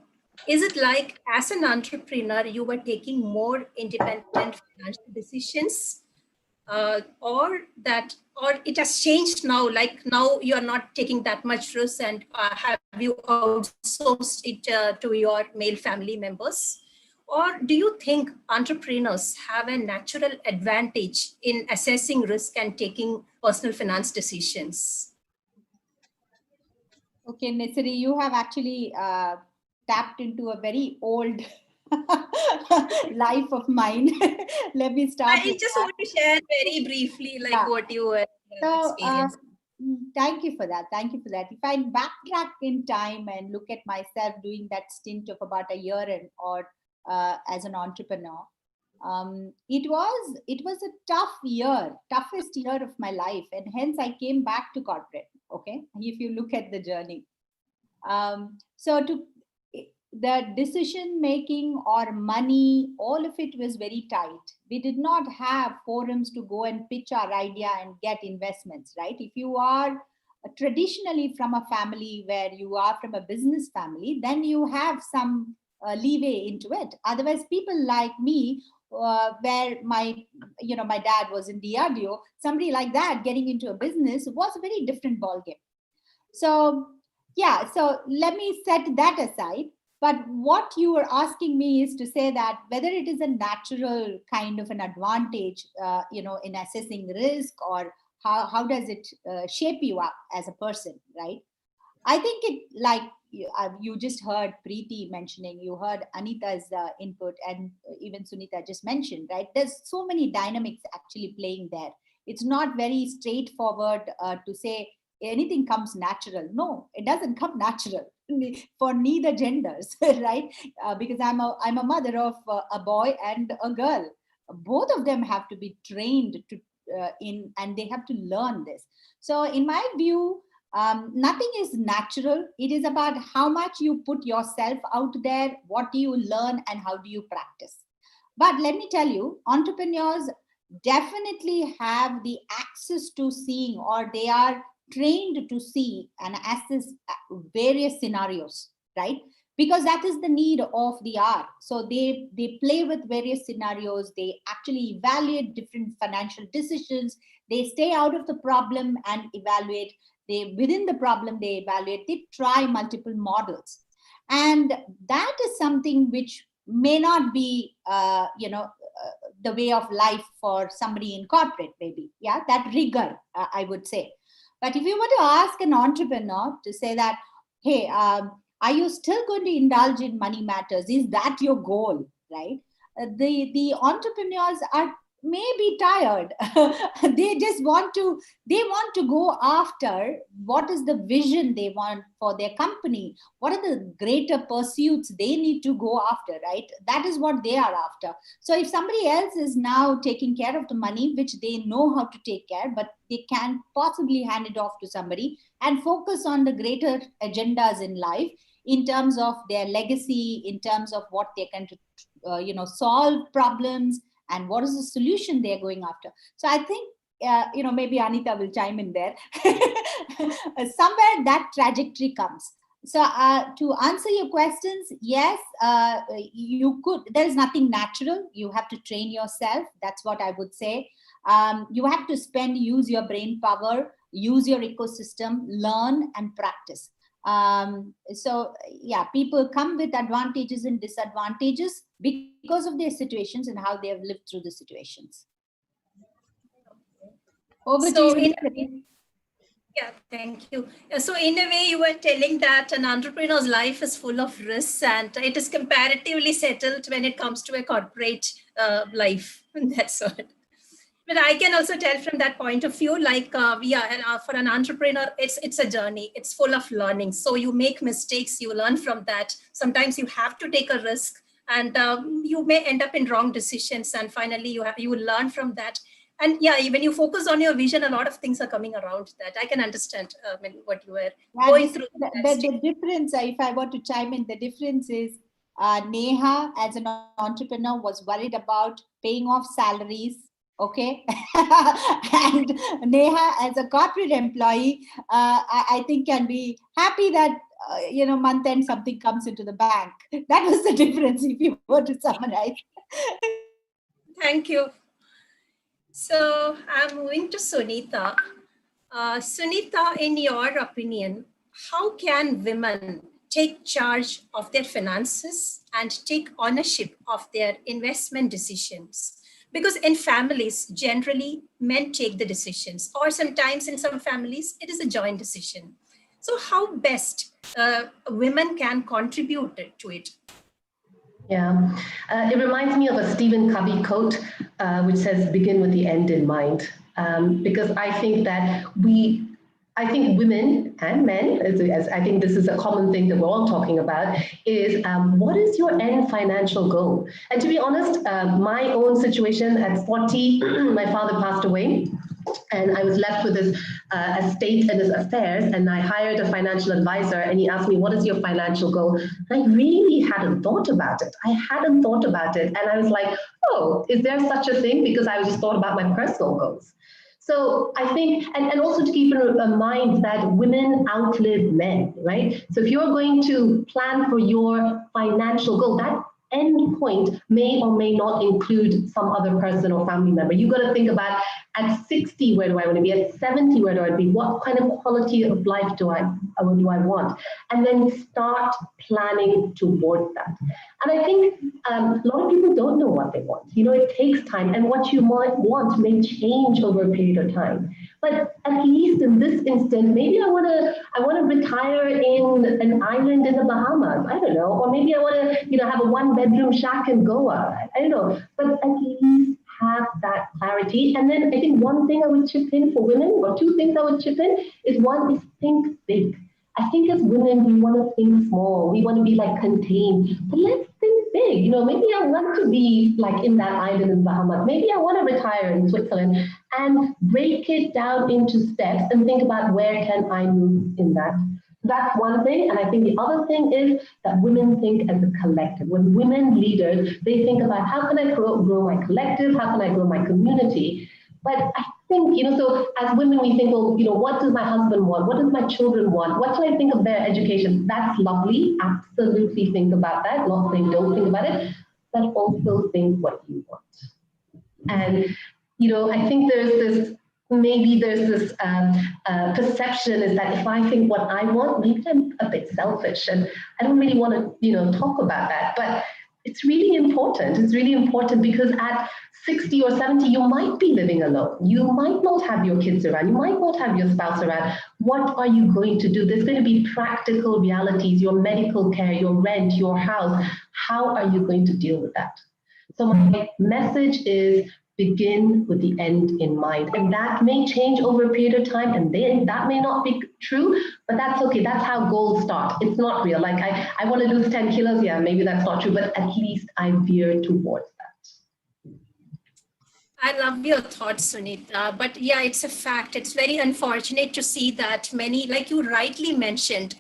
S5: Is it like as an entrepreneur, you were taking more independent financial decisions, or it has changed now? Like now you are not taking that much risk, and have you outsourced it to your male family members? Or do you think entrepreneurs have a natural advantage in assessing risk and taking personal finance decisions?
S7: Okay, Nisari, you have actually tapped into a very old life of mine. Let me start.
S5: I just want to share very briefly, like what you experienced.
S7: Thank you for that. Thank you for that. If I backtrack in time and look at myself doing that stint of about a year or as an entrepreneur, it was a toughest year of my life, and hence I came back to corporate. Okay, if you look at the journey, the decision making or money, all of it was very tight. We did not have forums to go and pitch our idea and get investments, right? If you are traditionally from a family where you are from a business family, then you have some leeway into it. Otherwise, people like me, where my dad was in DRDO, somebody like that getting into a business was a very different ballgame. So yeah, so let me set that aside. But what you were asking me is to say that whether it is a natural kind of an advantage, in assessing risk, or how does it shape you up as a person, right? I think it, like you just heard Preeti mentioning, you heard Anita's input, and even Sunita just mentioned, right? There's so many dynamics actually playing there. It's not very straightforward to say anything comes natural. No, it doesn't come natural for neither genders, right? Because I'm a mother of a boy and a girl. Both of them have to be trained to and they have to learn this. So in my view, nothing is natural. It is about how much you put yourself out there, what do you learn, and how do you practice. But let me tell you, entrepreneurs definitely have the access to seeing, or they are trained to see and assess various scenarios, right? Because that is the need of the art. So they play with various scenarios. They actually evaluate different financial decisions. They stay out of the problem and evaluate. Within the problem, they evaluate. They try multiple models. And that is something which may not be, the way of life for somebody in corporate, maybe. Yeah, that rigor, I would say. But if you were to ask an entrepreneur to say that, hey, are you still going to indulge in money matters? Is that your goal, right? The entrepreneurs may be tired. They just want to go after what is the vision they want for their company. What are the greater pursuits they need to go after, right? That is what they are after. So if somebody else is now taking care of the money, which they know how to take care, but they can possibly hand it off to somebody and focus on the greater agendas in life, in terms of their legacy, in terms of what they can solve problems, and what is the solution they're going after. So I think, maybe Anita will chime in there. Somewhere that trajectory comes. So to answer your questions, yes, you could. There is nothing natural. You have to train yourself. That's what I would say. You have to use your brain power, use your ecosystem, learn and practice. So yeah, people come with advantages and disadvantages because of their situations and how they have lived through the situations. Over to you.
S5: Yeah, thank you. So in a way, you were telling that an entrepreneur's life is full of risks and it is comparatively settled when it comes to a corporate life. That's what. But I can also tell from that point of view, like, for an entrepreneur, it's a journey. It's full of learning. So you make mistakes, you learn from that. Sometimes you have to take a risk, and you may end up in wrong decisions. And finally, you will learn from that. And yeah, when you focus on your vision, a lot of things are coming around that. I can understand what you were going through.
S7: The difference, if I were to chime in, the difference is Neha as an entrepreneur was worried about paying off salaries. Okay. And Neha as a corporate employee, I think can be happy that, month end something comes into the bank. That was the difference if you were to summarize.
S5: Thank you. So I'm moving to Sunita. Sunita, in your opinion, how can women take charge of their finances and take ownership of their investment decisions? Because in families, generally, men take the decisions, or sometimes in some families, it is a joint decision. So how best women can contribute to it?
S8: Yeah, it reminds me of a Stephen Covey quote, which says, begin with the end in mind. Because I think that women and men, as I think this is a common thing that we're all talking about, is what is your end financial goal? And to be honest, my own situation at 40, my father passed away. And I was left with this estate and his affairs, and I hired a financial advisor, and he asked me, what is your financial goal? And I really hadn't thought about it. And I was like, oh, is there such a thing? Because I just thought about my personal goals. So I think, and also to keep in mind that women outlive men, right? So if you're going to plan for your financial goal, that end point may or may not include some other person or family member. You got to think about, at 60, where do I want to be? At 70, where do I be? What kind of quality of life do I want? And then start planning towards that. And I think a lot of people don't know what they want. It takes time, and what you might want may change over a period of time. But at least in this instance, maybe I want to retire in an island in the Bahamas. I don't know, or maybe I want to have a 1-bedroom shack in Goa. I don't know, but at least have that clarity. And then I think one thing I would chip in for women, or two things I would chip in, is one is think big. I think as women, we want to think small. We want to be like contained, but let's think big. Maybe I want to be like in that island in Bahamas. Maybe I want to retire in Switzerland, and break it down into steps and think about where can I move in that. That's one thing. And I think the other thing is that women think as a collective. When women leaders, they think about how can I grow my collective? How can I grow my community? But I think, so as women, we think, well, what does my husband want? What does my children want? What do I think of their education? That's lovely. Absolutely think about that. Not saying don't think about it, but also think what you want. And, I think there's this perception is that if I think what I want, maybe I'm a bit selfish, and I don't really want to, talk about that. But it's really important. It's really important because at 60 or 70, you might be living alone. You might not have your kids around. You might not have your spouse around. What are you going to do? There's going to be practical realities, your medical care, your rent, your house. How are you going to deal with that? So my message is begin with the end in mind. And that may change over a period of time, and then that may not be true, but that's okay. That's how goals start. It's not real. Like I want to lose 10 kilos. Yeah, maybe that's not true, but at least I veer towards that.
S5: I love your thoughts, Sunita. But yeah, it's a fact. It's very unfortunate to see that many, like you rightly mentioned,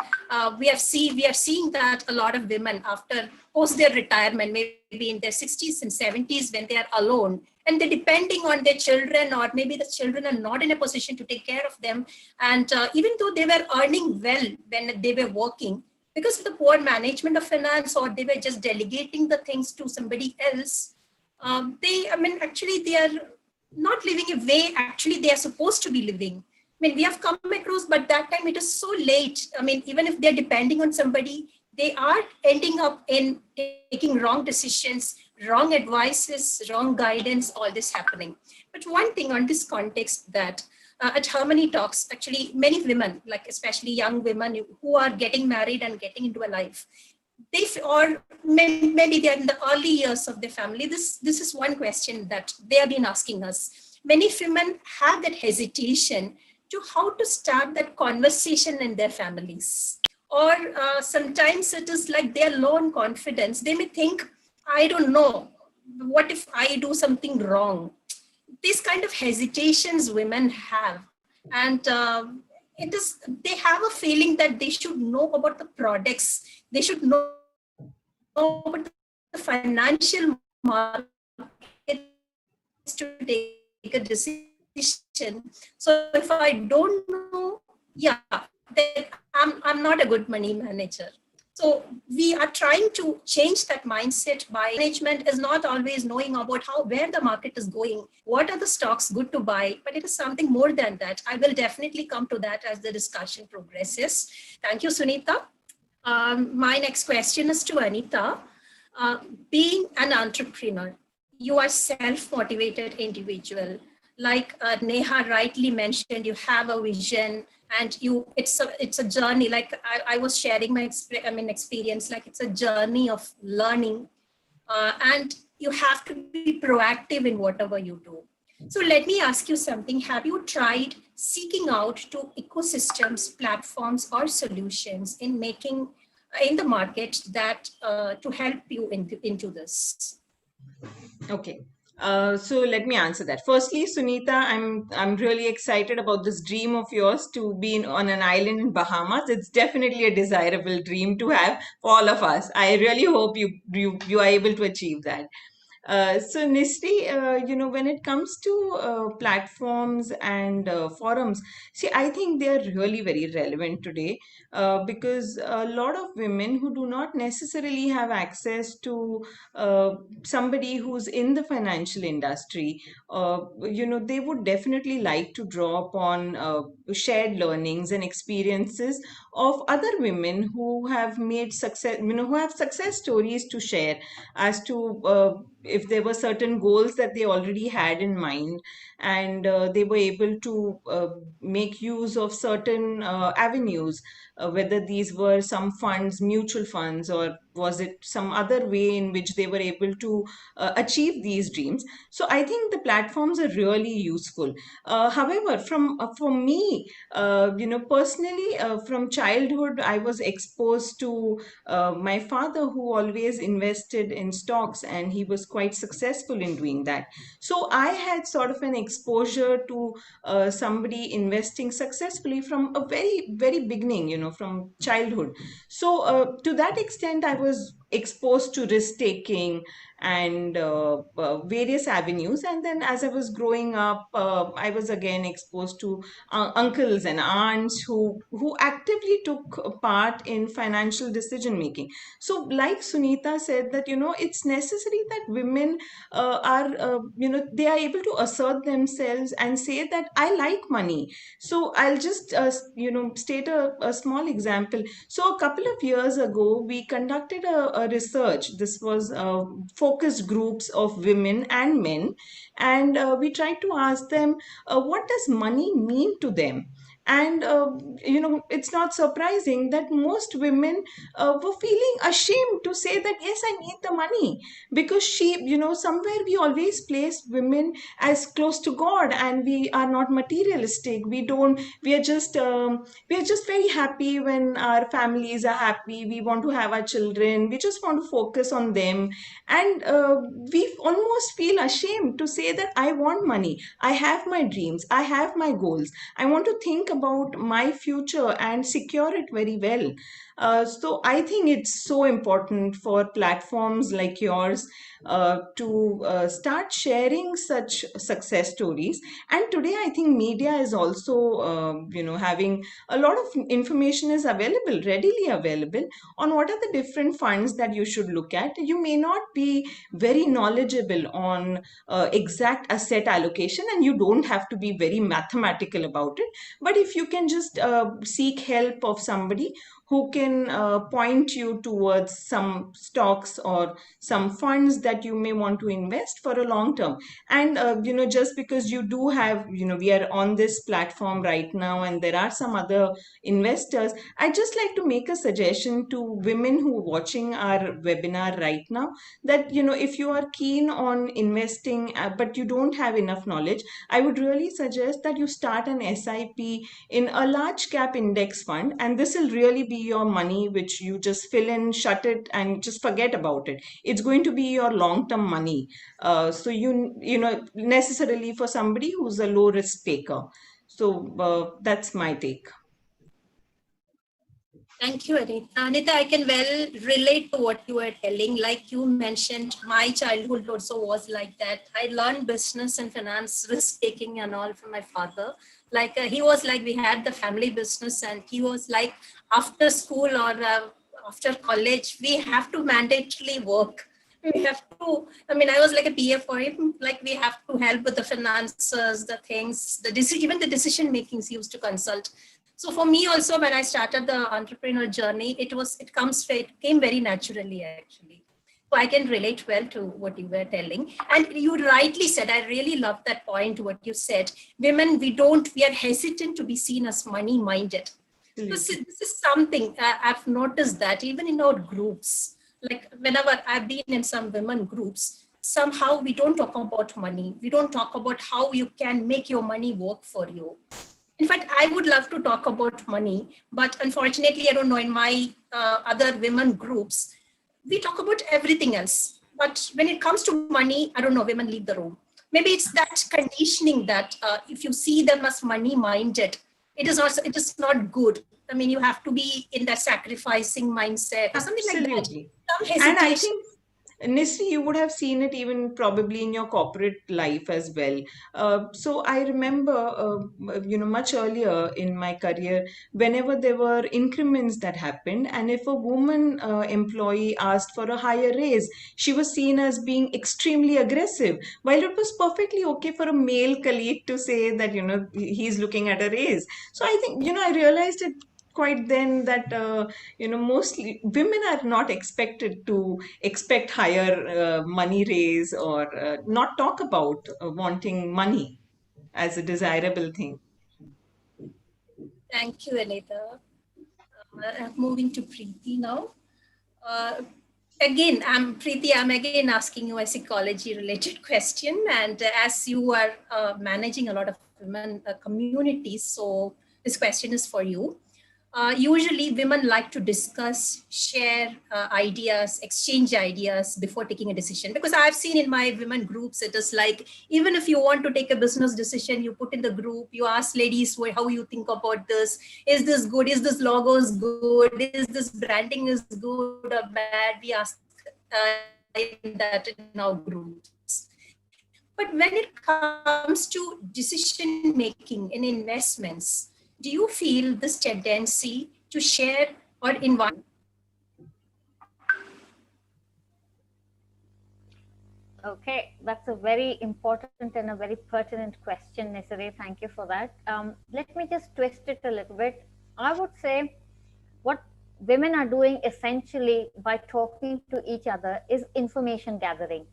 S5: we are seeing that a lot of women after post their retirement, maybe in their 60s and 70s, when they are alone, and they're depending on their children, or maybe the children are not in a position to take care of them. And even though they were earning well when they were working, because of the poor management of finance, or they were just delegating the things to somebody else, they are not living a way actually they are supposed to be living. We have come across, but that time it is so late. Even if they're depending on somebody, they are ending up in taking wrong decisions, wrong advices, wrong guidance, all this happening. But one thing on this context, that at HerMoneyTalks, actually many women, like especially young women who are getting married and getting into a life, or maybe they're in the early years of their family. This is one question that they have been asking us. Many women have that hesitation to how to start that conversation in their families. Or sometimes it is like their low in confidence. They may think, I don't know, what if I do something wrong? These kind of hesitations women have. And they have a feeling that they should know about the products. They should know about the financial markets to take a decision. So if I don't know, then I'm not a good money manager. So we are trying to change that mindset by management is not always knowing about where the market is going, what are the stocks good to buy, but it is something more than that. I will definitely come to that as the discussion progresses. Thank you, Sunita. My next question is to Anita. Being an entrepreneur, you are self-motivated individual. Like Neha rightly mentioned, you have a vision, and it's a journey. Like I was sharing my experience. Like it's a journey of learning, and you have to be proactive in whatever you do. So let me ask you something. Have you tried seeking out to ecosystems, platforms, or solutions in the market that to help you into this?
S4: Okay. So let me answer that. Firstly, Sunita, I'm really excited about this dream of yours to be on an island in Bahamas. It's definitely a desirable dream to have for all of us. I really hope you are able to achieve that. So Nisri, when it comes to platforms and forums, see, I think they are really very relevant today because a lot of women who do not necessarily have access to somebody who's in the financial industry, they would definitely like to draw upon shared learnings and experiences of other women who have made success, who have success stories to share as to if there were certain goals that they already had in mind, and they were able to make use of certain avenues, whether these were some funds, mutual funds, or was it some other way in which they were able to achieve these dreams. So I think the platforms are really useful. However, for me, personally, from childhood, I was exposed to my father, who always invested in stocks, and he was quite successful in doing that. So I had sort of an exposure to somebody investing successfully from a very, very beginning, from childhood. So to that extent, I was exposed to risk taking and various avenues. And then as I was growing up, I was again exposed to uncles and aunts who actively took part in financial decision making. So like Sunita said, that it's necessary that women they are able to assert themselves and say that I like money. So I'll just state a small example. So a couple of years ago, we conducted a research. This was focused groups of women and men, and we tried to ask them what does money mean to them. And it's not surprising that most women were feeling ashamed to say that yes, I need the money, because somewhere we always place women as close to God, and we are not materialistic. We are just very happy when our families are happy. We want to have our children, we just want to focus on them. And we almost feel ashamed to say that I want money, I have my dreams, I have my goals, I want to think about my future and secure it very well. So I think it's so important for platforms like yours to start sharing such success stories. And today, I think media is also, having a lot of information is available, readily available, on what are the different funds that you should look at. You may not be very knowledgeable on exact asset allocation, and you don't have to be very mathematical about it. But if you can just seek help of somebody who can point you towards some stocks or some funds that you may want to invest for a long term. And just because you do have, we are on this platform right now and there are some other investors, I just like to make a suggestion to women who are watching our webinar right now, that if you are keen on investing but you don't have enough knowledge, I would really suggest that you start an SIP in a large cap index fund, and this will really be your money which you just fill in, shut it, and just forget about it. It's going to be your long term money. So necessarily for somebody who's a low risk taker. So that's my take.
S5: Thank you, Anita. Anita, I can well relate to what you were telling. Like you mentioned, my childhood also was like that. I learned business and finance, risk taking and all from my father. Like he was like, we had the family business, and he was like, after school or after college, we have to mandatorily work. We have to, I was like a PA for him. Like we have to help with the finances, the things, even the decision makings he used to consult. So for me also, when I started the entrepreneur journey, it came very naturally actually. So I can relate well to what you were telling. And you rightly said, I really love that point, what you said. Women, we are hesitant to be seen as money minded. This is something I've noticed that even in our groups, like whenever I've been in some women groups, somehow we don't talk about money. We don't talk about how you can make your money work for you. In fact, I would love to talk about money, but unfortunately, I don't know, in my other women groups, we talk about everything else. But when it comes to money, I don't know, women leave the room. Maybe it's that conditioning that if you see them as money minded, it is not good. You have to be in that sacrificing mindset or something like that. Some hesitation.
S4: And I think, Nisri, you would have seen it even probably in your corporate life as well. So I remember, much earlier in my career, whenever there were increments that happened, and if a woman employee asked for a higher raise, she was seen as being extremely aggressive, while it was perfectly okay for a male colleague to say that, he's looking at a raise. So I think, I realized it quite then that mostly women are not expected to expect higher money raise or not talk about wanting money as a desirable thing.
S5: Thank you, Anita. Moving to Preeti now. Again, I'm again asking you a psychology related question, and as you are managing a lot of women communities, so this question is for you. Usually women like to discuss, share ideas, exchange ideas before taking a decision. Because I've seen in my women groups, it is like, even if you want to take a business decision, you put in the group, you ask ladies how you think about this. Is this good? Is this logo is good? Is this branding is good or bad? We ask that in our groups. But when it comes to decision making in investments, do you feel this tendency to share or invite?
S6: Okay, that's a very important and a very pertinent question, Nisari. Thank you for that. Let me just twist it a little bit. I would say what women are doing essentially by talking to each other is information gathering.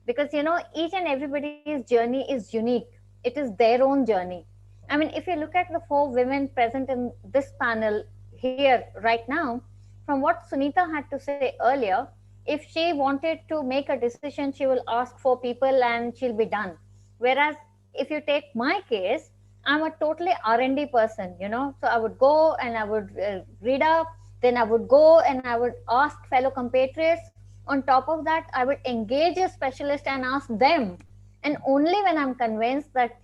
S6: Because, each and everybody's journey is unique. It is their own journey. If you look at the 4 women present in this panel here right now, from what Sunita had to say earlier, if she wanted to make a decision, she will ask 4 people and she'll be done. Whereas if you take my case, I'm a totally R&D person, so I would go and I would read up, then I would go and I would ask fellow compatriots. On top of that, I would engage a specialist and ask them. And only when I'm convinced that,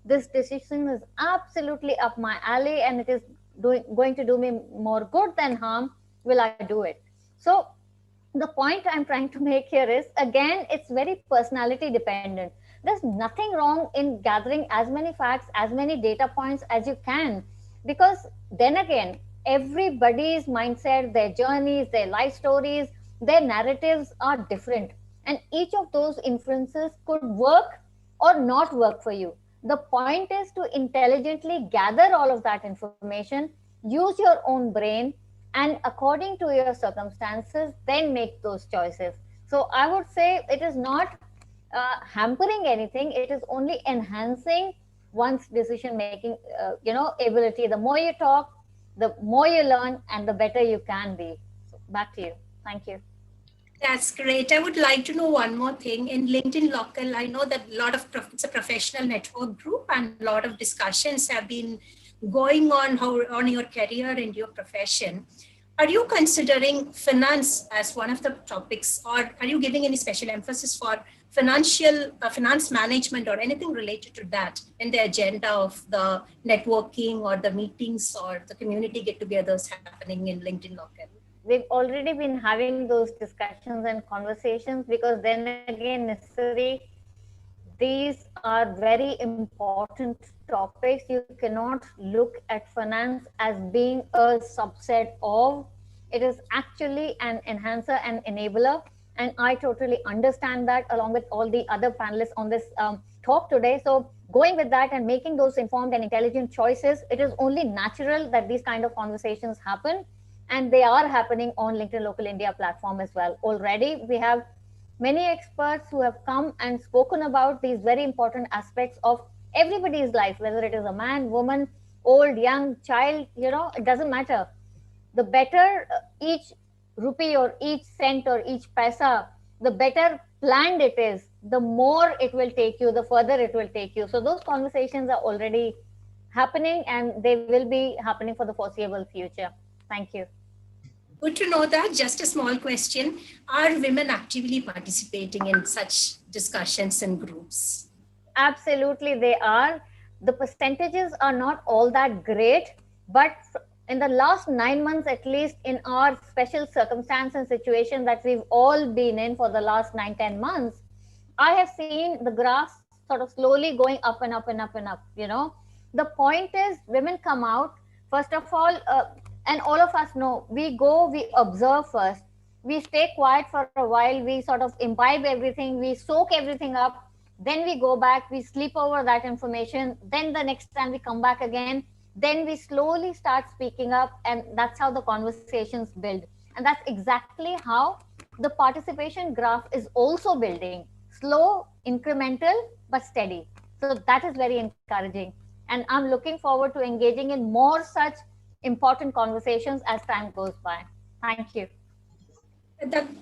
S6: this decision is absolutely up my alley and it is going to do me more good than harm, will I do it. So the point I'm trying to make here is, again, it's very personality dependent. There's nothing wrong in gathering as many facts, as many data points as you can, because then again, everybody's mindset, their journeys, their life stories, their narratives are different. And each of those inferences could work or not work for you. The point is to intelligently gather all of that information, use your own brain, and according to your circumstances, then make those choices. So I would say it is not hampering anything. It is only enhancing one's decision making, ability. The more you talk, the more you learn, and the better you can be. So back to you. Thank you.
S5: That's great. I would like to know one more thing. In LinkedIn Local, I know that it's a professional network group, and a lot of discussions have been going on on your career and your profession. Are you considering finance as one of the topics, or are you giving any special emphasis for finance management or anything related to that in the agenda of the networking or the meetings or the community get-togethers happening in LinkedIn Local?
S6: We've already been having those discussions and conversations, because then again, necessary, these are very important topics. You cannot look at finance as being a subset of. It is actually an enhancer and enabler. And I totally understand that, along with all the other panelists on this talk today. So going with that and making those informed and intelligent choices, it is only natural that these kind of conversations happen. And they are happening on LinkedIn Local India platform as well. Already we have many experts who have come and spoken about these very important aspects of everybody's life, whether it is a man, woman, old, young, child, it doesn't matter. The better each rupee or each cent or each paisa, the better planned it is, the more it will take you, the further it will take you. So those conversations are already happening, and they will be happening for the foreseeable future. Thank you.
S5: Good to know that. Just a small question. Are women actively participating in such discussions and groups?
S6: Absolutely, they are. The percentages are not all that great, but in the last 9 months, at least, in our special circumstance and situation that we've all been in for the last 9-10 months, I have seen the graphs sort of slowly going up and up and up and up. The point is, women come out, first of all, and all of us know, we go, we observe first, we stay quiet for a while, we sort of imbibe everything, we soak everything up, then we go back, we sleep over that information, then the next time we come back again, then we slowly start speaking up, and that's how the conversations build. And that's exactly how the participation graph is also building. Slow, incremental, but steady. So that is very encouraging. And I'm looking forward to engaging in more such important conversations as time goes by. Thank you.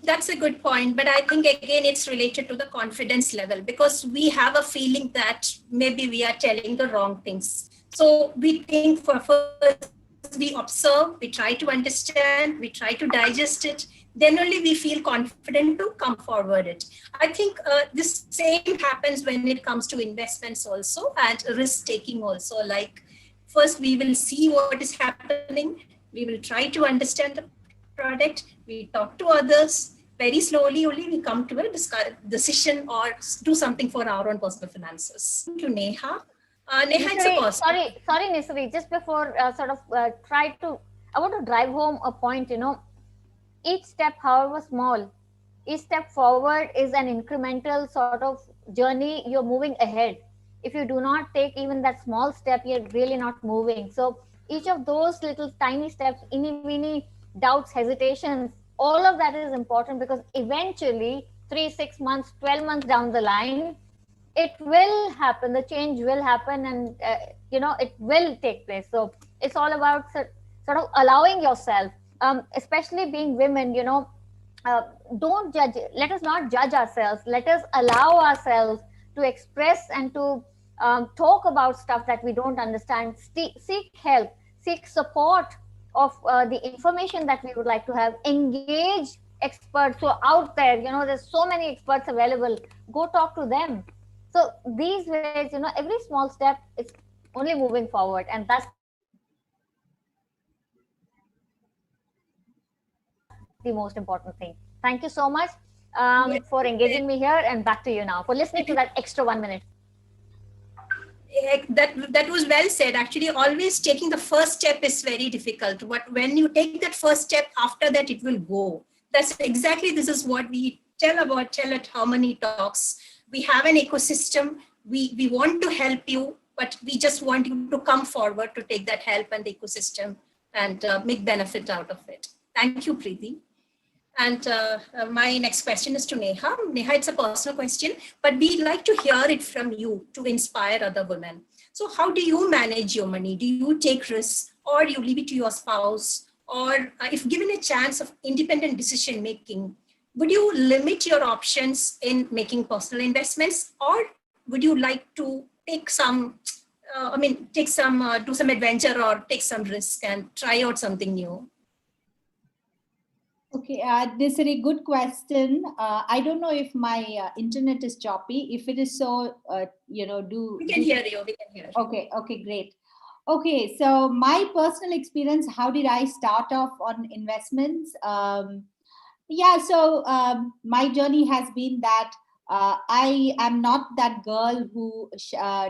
S5: That's a good point. But I think, again, it's related to the confidence level, because we have a feeling that maybe we are telling the wrong things. So we think first we observe, we try to understand, we try to digest it, then only we feel confident to come forward it. I think this same happens when it comes to investments also, and risk taking also. Like, first we will see what is happening, we will try to understand the product, we talk to others, very slowly only we come to a decision or do something for our own personal finances. To Neha. Neha,
S6: sorry, Nisari, just before I want to drive home a point, each step, however small, each step forward is an incremental sort of journey. You're moving ahead. If you do not take even that small step, you're really not moving. So each of those little tiny steps, weeny doubts, hesitations, all of that is important, because eventually 3, 6 months, 12 months down the line, it will happen, the change will happen, and it will take place. So it's all about sort of allowing yourself, especially being women, don't judge. Let us not judge ourselves. Let us allow ourselves to express and to talk about stuff that we don't understand. Seek help, seek support of the information that we would like to have. Engage experts who are out there. There's so many experts available. Go talk to them. So these ways, every small step is only moving forward, and that's the most important thing. Thank you so much for engaging me here, and back to you now for listening to that extra 1 minute.
S5: That was well said. Actually, always taking the first step is very difficult. But when you take that first step, after that it will go. This is what we tell at HerMoneyTalks. We have an ecosystem. We want to help you, but we just want you to come forward to take that help and the ecosystem and make benefit out of it. Thank you, Preeti. And my next question is to Neha. Neha, it's a personal question, but we'd like to hear it from you to inspire other women. So how do you manage your money? Do you take risks, or you leave it to your spouse? Or if given a chance of independent decision making, would you limit your options in making personal investments, or would you like to take some, do some adventure or take some risk and try out something new?
S7: Okay, this is a good question. I don't know if my internet is choppy. If it is so,
S5: We can hear you. We can hear.
S7: Okay, great. Okay, so my personal experience, how did I start off on investments? My journey has been that I am not that girl who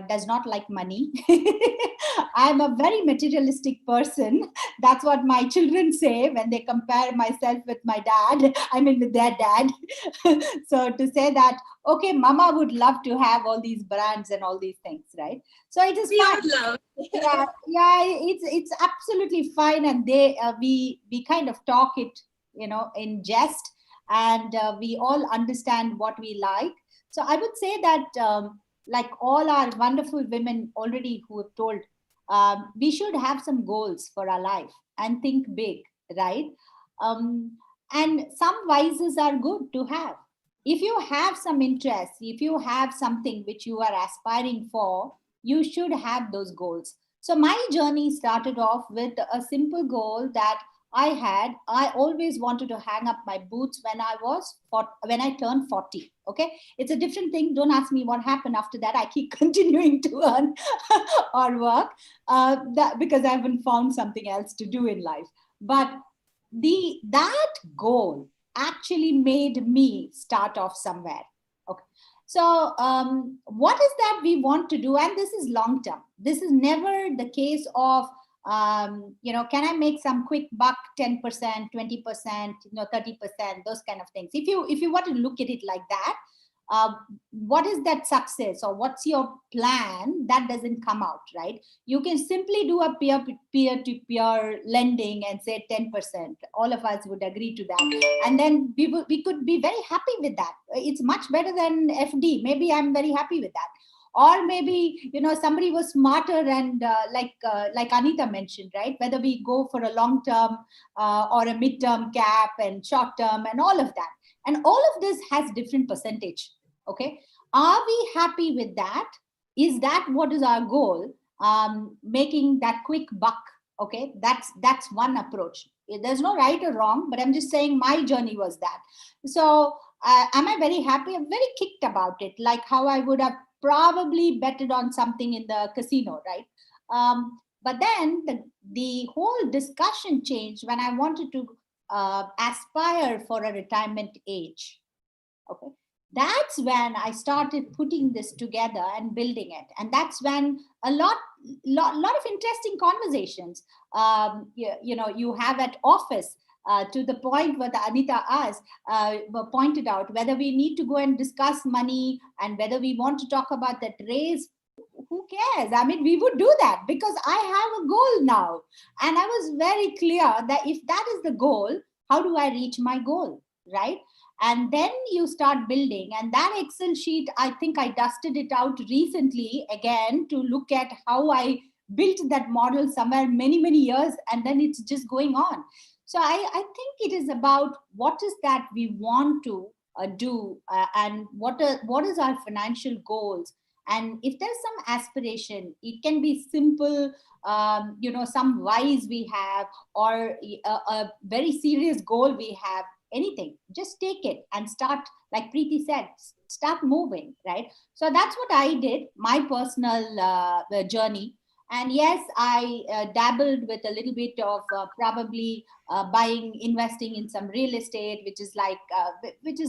S7: does not like money. I'm a very materialistic person. That's what my children say when they compare myself with my dad. I mean, with their dad. So to say that, okay, mama would love to have all these brands and all these things, right? So it is fine. It's absolutely fine. And we kind of talk it, in jest, and we all understand what we like. So I would say that like all our wonderful women already who have told, we should have some goals for our life and think big, right? And some vices are good to have. If you have some interest, if you have something which you are aspiring for, you should have those goals. So my journey started off with a simple goal that I always wanted to hang up my boots when I turned 40. Okay, it's a different thing. Don't ask me what happened after that. I keep continuing to earn or work because I haven't found something else to do in life. But that goal actually made me start off somewhere. Okay, so what is that we want to do? And this is long term. This is never the case of can I make some quick buck, 10%, 20%, 30%, those kind of things. If you want to look at it like that, what is that success or what's your plan? That doesn't come out, right? You can simply do a peer-to-peer lending and say 10%. All of us would agree to that. And then we could be very happy with that. It's much better than FD. Maybe I'm very happy with that. Or maybe, somebody was smarter and like Anita mentioned, right? Whether we go for a long-term or a mid-term cap and short-term and all of that. And all of this has different percentage, okay? Are we happy with that? Is that what is our goal? Making that quick buck, okay? That's one approach. There's no right or wrong, but I'm just saying my journey was that. So am I very happy? I'm very kicked about it, like how I would have probably betted on something in the casino, right? But then the whole discussion changed when I wanted to aspire for a retirement age. Okay, that's when I started putting this together and building it, and that's when a lot of interesting conversations. You have at office. To the point where Anita pointed out, whether we need to go and discuss money and whether we want to talk about that raise, who cares? I mean, we would do that because I have a goal now. And I was very clear that if that is the goal, how do I reach my goal, right? And then you start building, and that Excel sheet, I think I dusted it out recently again to look at how I built that model somewhere many, many years, and then it's just going on. So I think it is about what is that we want to do and what is our financial goals. And if there's some aspiration, it can be simple, some wise we have, or a very serious goal we have, anything. Just take it and start, like Preeti said, start moving, right? So that's what I did, my personal journey. And yes, I dabbled with a little bit of probably investing in some real estate, which is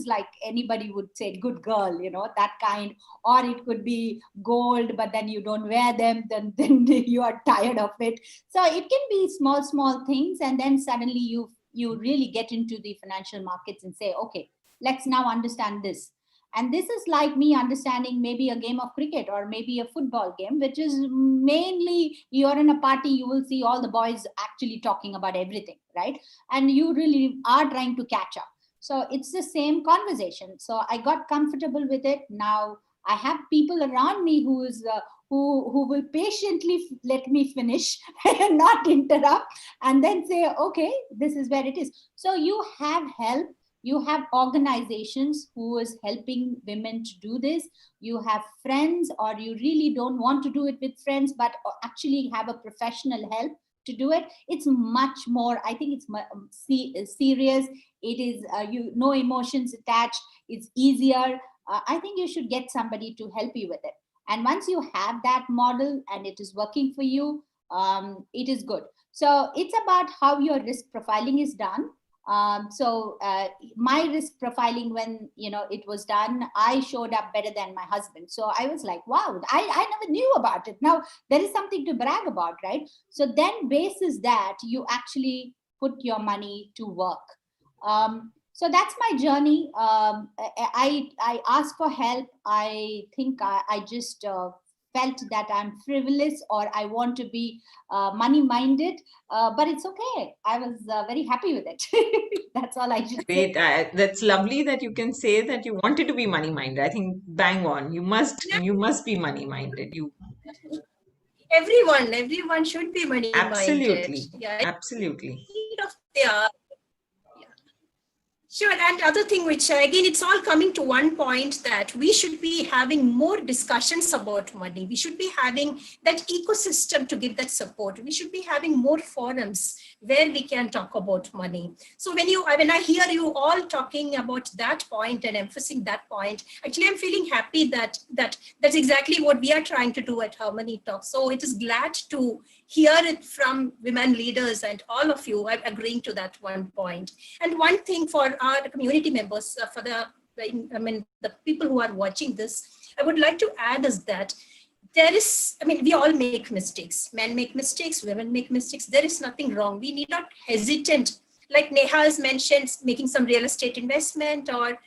S7: like anybody would say, good girl, that kind. Or it could be gold, but then you don't wear them, then you are tired of it. So it can be small things, and then suddenly you really get into the financial markets and say, okay, let's now understand this. And this is like me understanding maybe a game of cricket or maybe a football game, which is mainly you're in a party, you will see all the boys actually talking about everything, right? And you really are trying to catch up. So it's the same conversation. So I got comfortable with it. Now I have people around me who will patiently let me finish and not interrupt, and then say, okay, this is where it is. So you have help. You have organizations who is helping women to do this. You have friends, or you really don't want to do it with friends, but actually have a professional help to do it. It's much more, I think it's serious. It is, no emotions attached. It's easier. I think you should get somebody to help you with it. And once you have that model and it is working for you, it is good. So it's about how your risk profiling is done. My risk profiling, when it was done, I showed up better than my husband. So I was like, wow, I never knew about it. Now there is something to brag about, right? So then basis that, you actually put your money to work. So that's my journey. I asked for help. I think I just felt that I'm frivolous, or I want to be money-minded, but it's okay. I was very happy with it. That's all I should say.
S4: Great. That's lovely that you can say that you wanted to be money-minded. I think bang on. You must be money-minded.
S5: Everyone should be money-minded.
S4: Absolutely.
S5: Yeah,
S4: Absolutely.
S5: They are. Sure, and other thing, which again, it's all coming to one point, that we should be having more discussions about money. We should be having that ecosystem to give that support. We should be having more forums where we can talk about money. So when I hear you all talking about that point and emphasizing that point, actually I'm feeling happy that's exactly what we are trying to do at HerMoneyTalks. So it is glad to hear it from women leaders and all of you. I'm agreeing to that one point. And one thing for our community members, for the people who are watching this, I would like to add is that we all make mistakes. Men make mistakes, women make mistakes. There is nothing wrong. We need not hesitate. Like Neha has mentioned, making some real estate investment, or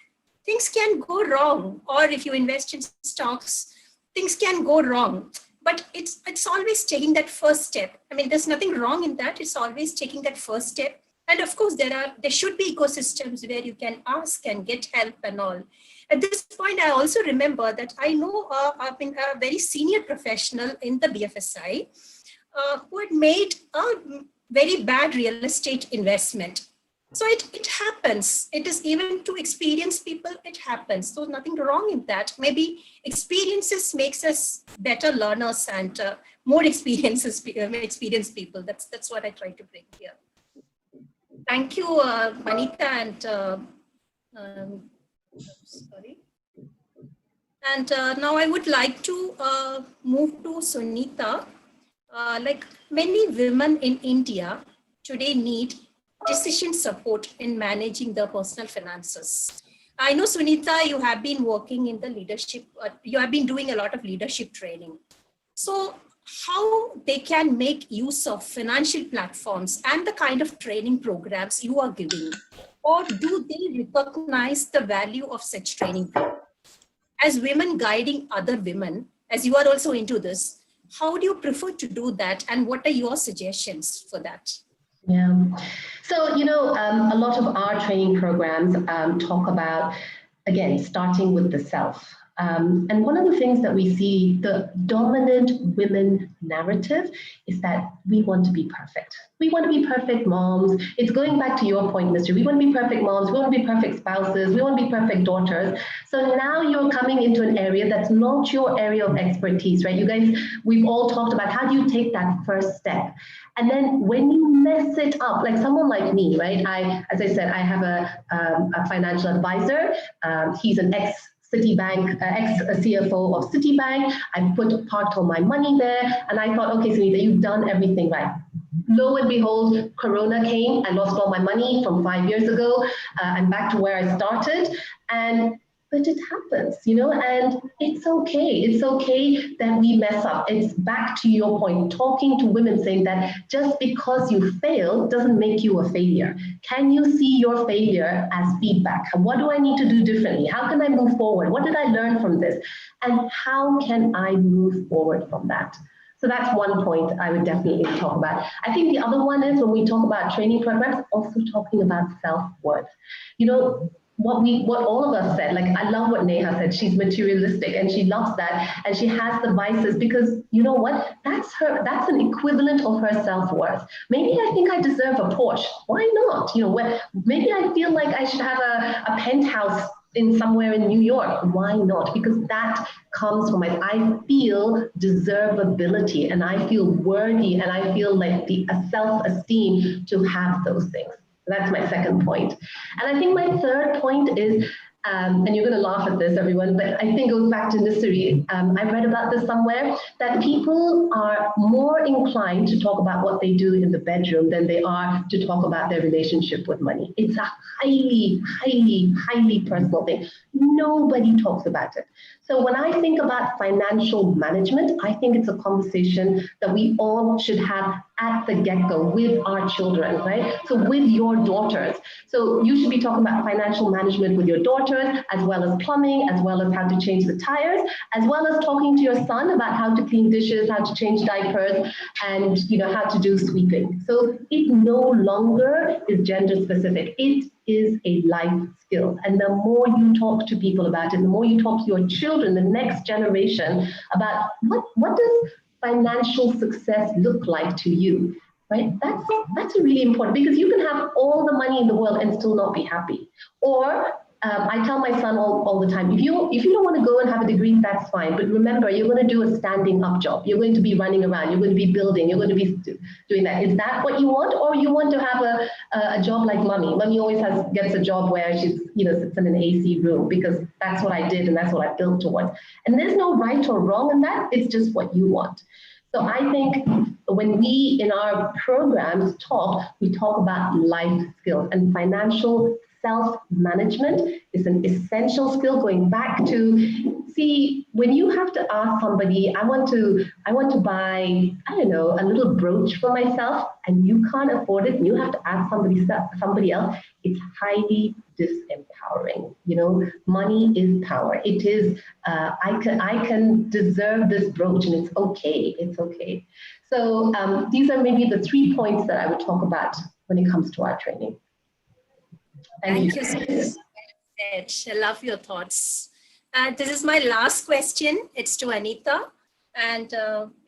S5: things can go wrong. Or if you invest in stocks, things can go wrong. But it's always taking that first step. There's nothing wrong in that. It's always taking that first step. And of course, there should be ecosystems where you can ask and get help and all. At this point, I also remember that I know a very senior professional in the BFSI who had made a very bad real estate investment. So it happens. It is even to experienced people, it happens. So nothing wrong in that. Maybe experiences makes us better learners and more experienced people. That's what I try to bring here. Thank you, Anita, and sorry. And now I would like to move to Sunita. Like many women in India today need decision support in managing their personal finances. I know, Sunita, you have been working in the leadership, you have been doing a lot of leadership training. So how they can make use of financial platforms and the kind of training programs you are giving, or do they recognize the value of such training programs? As women guiding other women, as you are also into this, how do you prefer to do that, and what are your suggestions for that?
S8: Yeah. So, a lot of our training programs talk about, again, starting with the self. And one of the things that we see, the dominant women narrative, is that we want to be perfect. We want to be perfect moms. It's going back to your point, Mr. We want to be perfect moms. We want to be perfect spouses. We want to be perfect daughters. So now you're coming into an area that's not your area of expertise, right? You guys, we've all talked about how do you take that first step? And then when you mess it up, like someone like me, right? As I said, I have a financial advisor. He's an ex-Citibank, ex-CFO of Citibank. I parked all my money there, and I thought, okay, Sunita, you've done everything right. Lo and behold, Corona came. I lost all my money from 5 years ago. I'm back to where I started. And but it happens, and it's okay. It's okay that we mess up. It's back to your point, talking to women, saying that just because you failed doesn't make you a failure. Can you see your failure as feedback? What do I need to do differently? How can I move forward? What did I learn from this? And how can I move forward from that? So that's one point I would definitely talk about. I think the other one is when we talk about training programs, also talking about self-worth. What all of us said, like I love what Neha said, she's materialistic and she loves that, and she has the vices because you know what, that's an equivalent of her self-worth. Maybe I think I deserve a Porsche. Why not? Maybe I feel like I should have a penthouse in somewhere in New York. Why not? Because that comes from I feel deservability and I feel worthy and I feel like the self-esteem to have those things. That's my second point. And I think my third point is, and you're going to laugh at this, everyone, but I think it goes back to Nisari. I read about this somewhere, that people are more inclined to talk about what they do in the bedroom than they are to talk about their relationship with money. It's a highly, highly, highly personal thing. Nobody talks about it. So when I think about financial management, I think it's a conversation that we all should have at the get-go with our children, right? So with your daughters. So you should be talking about financial management with your daughters, as well as plumbing, as well as how to change the tires, as well as talking to your son about how to clean dishes, how to change diapers, and how to do sweeping. So it no longer is gender specific. It is a life skill. And the more you talk to people about it, the more you talk to your children, the next generation, about what does financial success look like to you, right? That's really important, because you can have all the money in the world and still not be happy. Or I tell my son all the time, if you don't want to go and have a degree, that's fine. But remember, you're going to do a standing up job. You're going to be running around. You're going to be building. You're going to be doing that. Is that what you want? Or you want to have a job like mommy? Mommy always gets a job where she's, sits in an AC room, because that's what I did and that's what I built towards. And there's no right or wrong in that. It's just what you want. So I think when we in our programs we talk about life skills, and financial self-management is an essential skill, going back to, see, when you have to ask somebody, I want to buy, I don't know, a little brooch for myself, and you can't afford it, and you have to ask somebody else, it's highly disempowering. Money is power. It is, I can deserve this brooch, and it's okay. It's okay. So these are maybe the 3 points that I would talk about when it comes to our training.
S5: Thank you so much. I love your thoughts. This is my last question. It's to Anita. And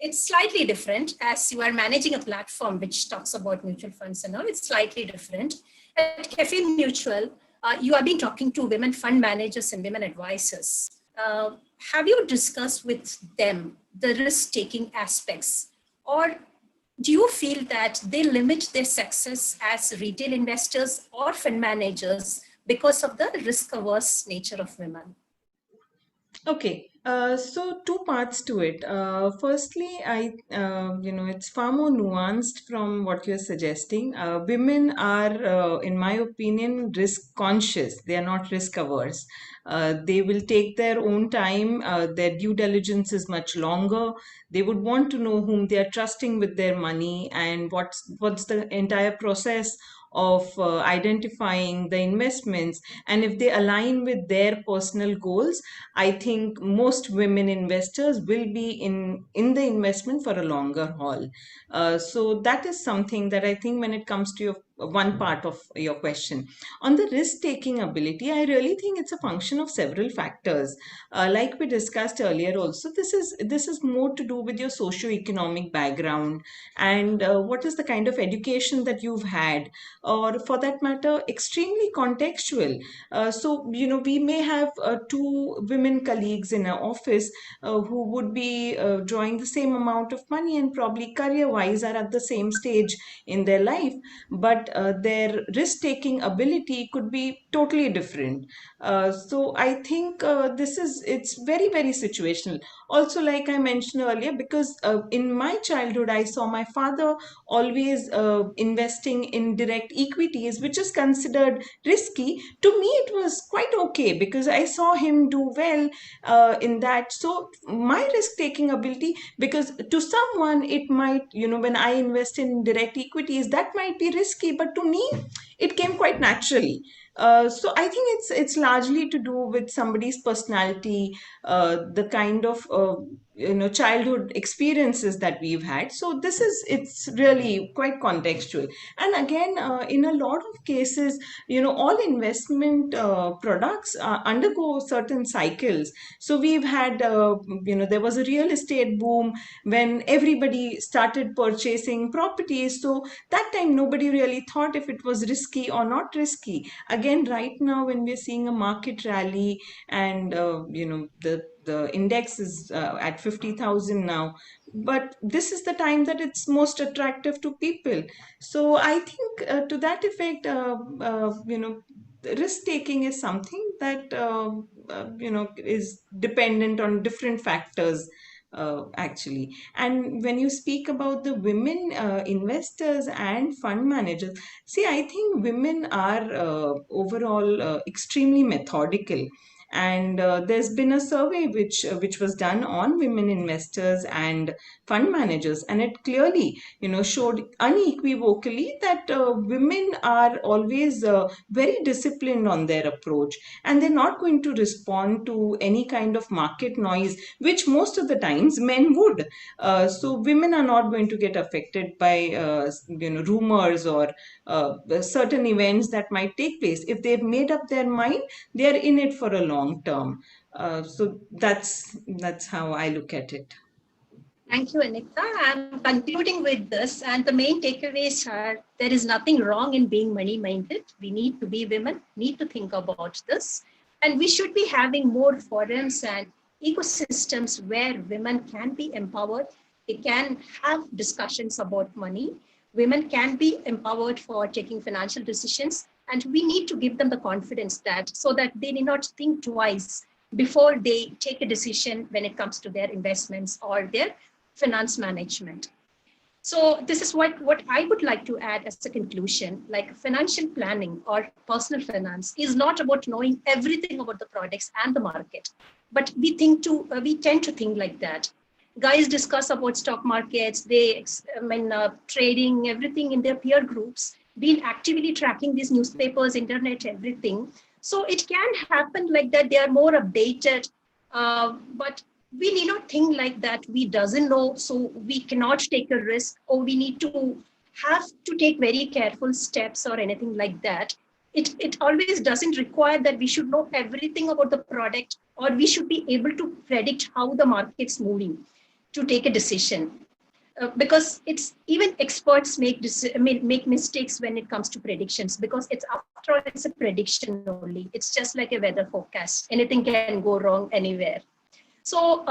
S5: it's slightly different, as you are managing a platform which talks about mutual funds and all. It's slightly different. At Cafe Mutual, you have been talking to women fund managers and women advisors. Have you discussed with them the risk-taking aspects? Or do you feel that they limit their success as retail investors or fund managers because of the risk-averse nature of women?
S4: Okay, so 2 parts to it. Firstly, it's far more nuanced from what you're suggesting. Women are, in my opinion, risk conscious. They are not risk averse. They will take their own time. Their due diligence is much longer. They would want to know whom they are trusting with their money, and what's the entire process of identifying the investments, and if they align with their personal goals. I think most women investors will be in the investment for a longer haul. So that is something that I think, when it comes to your one part of your question on the risk-taking ability, I really think it's a function of several factors. Like we discussed earlier, also this is more to do with your socio-economic background, and what is the kind of education that you've had, or for that matter, extremely contextual. So we may have 2 women colleagues in our office who would be drawing the same amount of money, and probably career-wise are at the same stage in their life, but their risk-taking ability could be totally different. So So I think it's very, very situational. Also, like I mentioned earlier, because in my childhood, I saw my father always investing in direct equities, which is considered risky. To me, it was quite okay because I saw him do well in that. So my risk taking ability, because to someone it might, when I invest in direct equities, that might be risky, but to me it came quite naturally. So I think it's largely to do with somebody's personality, the kind of childhood experiences that we've had. So it's really quite contextual. And again, in a lot of cases, all investment products undergo certain cycles. So we've had, there was a real estate boom when everybody started purchasing properties. So that time nobody really thought if it was risky or not risky. Again, right now when we're seeing a market rally and the index is at 50,000 now, but this is the time that it's most attractive to people. So I think to that effect, risk taking is something that is dependent on different factors, actually. And when you speak about the women investors and fund managers, see, I think women are overall extremely methodical. And there's been a survey which was done on women investors and fund managers, and it clearly showed unequivocally that women are always very disciplined on their approach, and they're not going to respond to any kind of market noise, which most of the times men would. So women are not going to get affected by rumors or certain events that might take place. If they've made up their mind, they're in it for a long term. So that's how I look at it.
S5: Thank you, Anita. I'm concluding with this, and the main takeaways are there is nothing wrong in being money-minded. We need to be women, need to think about this, and we should be having more forums and ecosystems where women can be empowered. They can have discussions about money. Women can be empowered for taking financial decisions, and we need to give them the confidence that so that they need not think twice before they take a decision when it comes to their investments or their finance management. So this is what I would like to add as a conclusion, like financial planning or personal finance is not about knowing everything about the products and the market, but we tend to think like that. Guys discuss about stock markets, trading, everything in their peer groups, been actively tracking these newspapers, internet, everything. So it can happen like that. They are more updated, but we need not think like that. We doesn't know, so we cannot take a risk, or we need to have to take very careful steps or anything like that. It always doesn't require that we should know everything about the product, or we should be able to predict how the market's moving to take a decision. Because it's even experts make mistakes when it comes to predictions, because it's after all it's a prediction only. It's just like a weather forecast. Anything can go wrong anywhere. So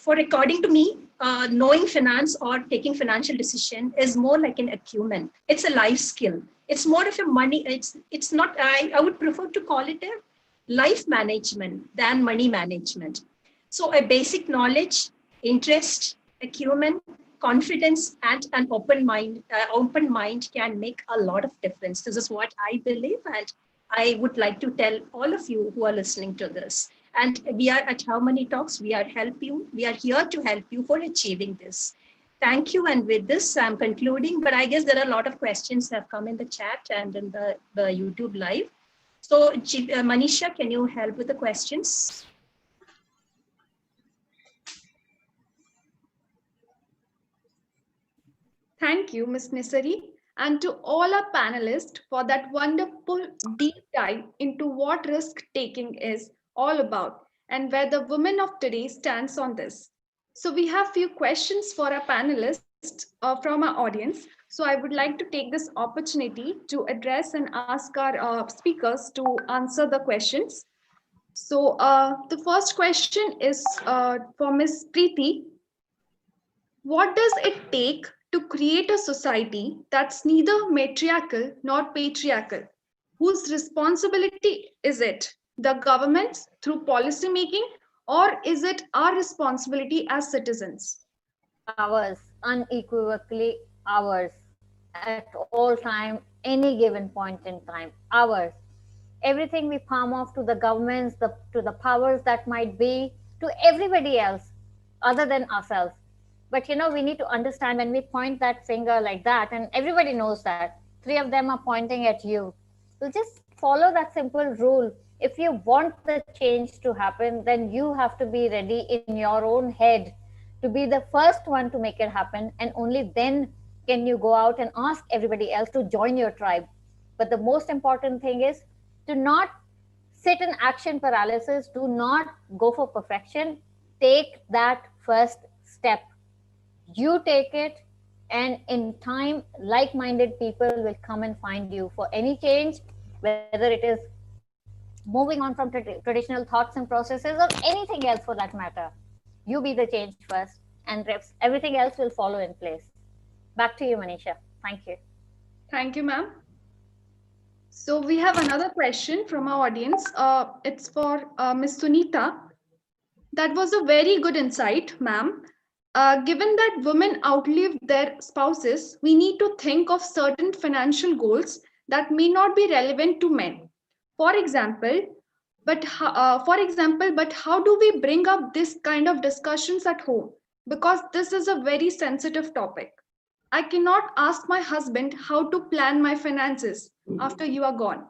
S5: according to me, knowing finance or taking financial decision is more like an acumen. It's a life skill. It's more of a money. It's not, I would prefer to call it a life management than money management. So a basic knowledge, interest, acumen, confidence, and an open mind can make a lot of difference. This is what I believe, and I would like to tell all of you who are listening to this. And we are at HerMoneyTalks. We are here to help you for achieving this. Thank you. And with this, I'm concluding. But I guess there are a lot of questions that have come in the chat and in the YouTube live. So, Manisha, can you help with the questions?
S2: Thank you, Ms. Nisari, and to all our panelists for that wonderful deep dive into what risk-taking is all about and where the women of today stands on this. So we have few questions for our panelists from our audience. So I would like to take this opportunity to address and ask our speakers to answer the questions. So the first question is for Ms. Preeti. What does it take to create a society that's neither matriarchal nor patriarchal? Whose responsibility is it? the government's through policy making, or is it our responsibility as citizens?
S6: Ours, unequivocally ours, at all time, any given point in time, ours. Everything we palm off to the governments, to the powers that might be, to everybody else other than ourselves. But we need to understand when we point that finger like that, and everybody knows that three of them are pointing at you. So just follow that simple rule. If you want the change to happen, then you have to be ready in your own head to be the first one to make it happen, and only then can you go out and ask everybody else to join your tribe. But the most important thing is to not sit in action paralysis, do not go for perfection. Take that first step. You take it, and in time, like-minded people will come and find you for any change, whether it is moving on from traditional thoughts and processes or anything else for that matter. You be the change first, and everything else will follow in place. Back to you, Manisha. Thank you.
S2: Thank you, ma'am. So we have another question from our audience. It's for Ms. Sunita. That was a very good insight, ma'am. Given that women outlive their spouses, we need to think of certain financial goals that may not be relevant to men. For example, but how do we bring up this kind of discussions at home? Because this is a very sensitive topic. I cannot ask my husband how to plan my finances after you are gone.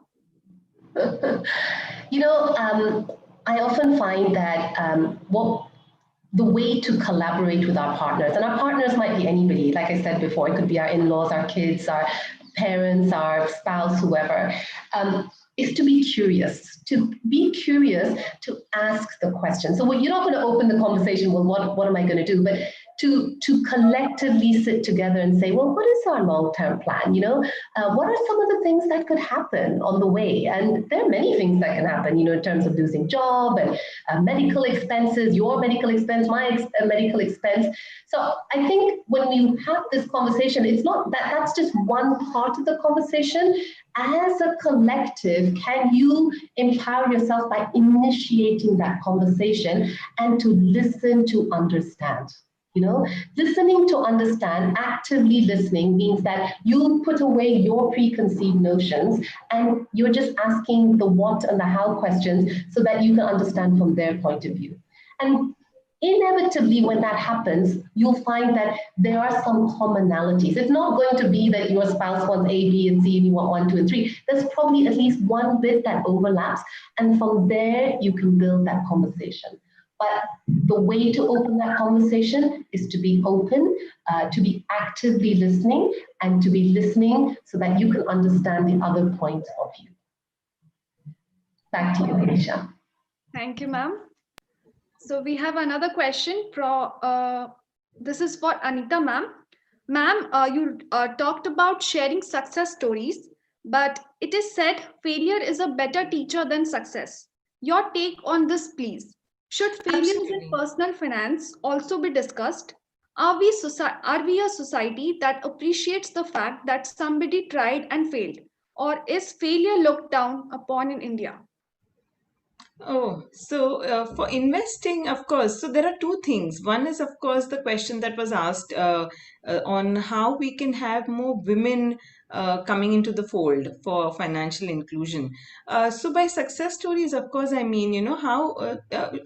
S8: I often find that the way to collaborate with our partners, and our partners might be anybody, like I said before, it could be our in-laws, our kids, our parents, our spouse, whoever, is to be curious, to ask the question. So you're not going to open the conversation, well, what am I going to do? But to collectively sit together and say, well, what is our long-term plan? What are some of the things that could happen on the way? And there are many things that can happen, in terms of losing job and medical expenses, your medical expense, my medical expense. So I think when you have this conversation, it's not that's just one part of the conversation. As a collective, can you empower yourself by initiating that conversation and to listen to understand? Listening to understand, actively listening means that you put away your preconceived notions and you're just asking the what and the how questions so that you can understand from their point of view. And inevitably, when that happens, you'll find that there are some commonalities. It's not going to be that your spouse wants A, B, and C, and you want 1, 2, and 3. There's probably at least one bit that overlaps, and from there, you can build that conversation. But the way to open that conversation is to be open, to be actively listening, and to be listening so that you can understand the other point of view. Back to you, Manisha.
S2: Thank you, ma'am. So we have another question. This is for Anita, ma'am. Ma'am, you talked about sharing success stories, but it is said failure is a better teacher than success. Your take on this, please. Should failures in personal finance also be discussed? Are we a society that appreciates the fact that somebody tried and failed? Or is failure looked down upon in India?
S4: Oh, so for investing, of course, so there are two things. One is, of course, the question that was asked on how we can have more women coming into the fold for financial inclusion. So by success stories, of course, I mean, how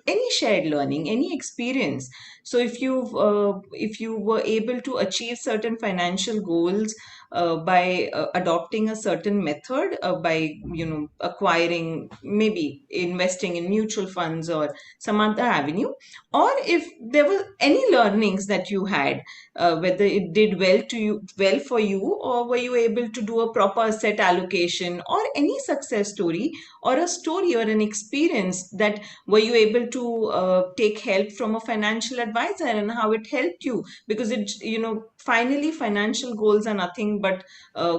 S4: any shared learning, any experience. So if you were able to achieve certain financial goals by adopting a certain method, by acquiring, maybe investing in mutual funds or some other avenue, or if there were any learnings that you had, whether it did well for you, or were you able to do a proper asset allocation, or any success story or a story or an experience that were you able to take help from a financial advisor and how it helped you, because it finally financial goals are nothing but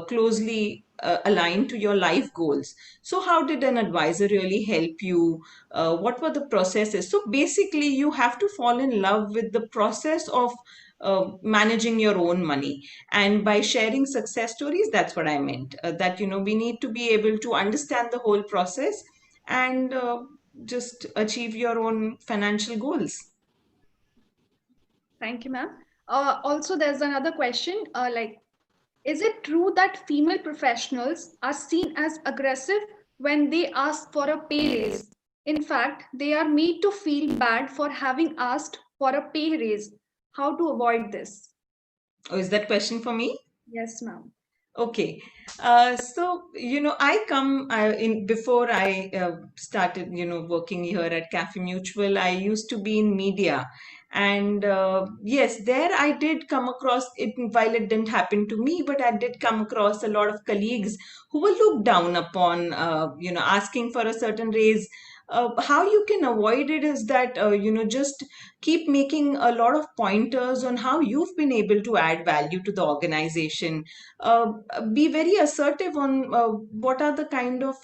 S4: closely aligned to your life goals. So how did an advisor really help you? What were the processes? So basically you have to fall in love with the process of managing your own money. And by sharing success stories, that's what I meant, that we need to be able to understand the whole process and just achieve your own financial goals.
S2: Thank you, ma'am. Also, there's another question. Is it true that female professionals are seen as aggressive when they ask for a pay raise? In fact, they are made to feel bad for having asked for a pay raise. How to avoid this?
S4: Oh, is that question for me?
S2: Yes, ma'am.
S4: Okay. So, I come in before I started, working here at Cafe Mutual. I used to be in media. And yes, there I did come across it, while it didn't happen to me, but I did come across a lot of colleagues who were looked down upon, asking for a certain raise. How you can avoid it is that, just keep making a lot of pointers on how you've been able to add value to the organization. uh, be very assertive on what are the kind of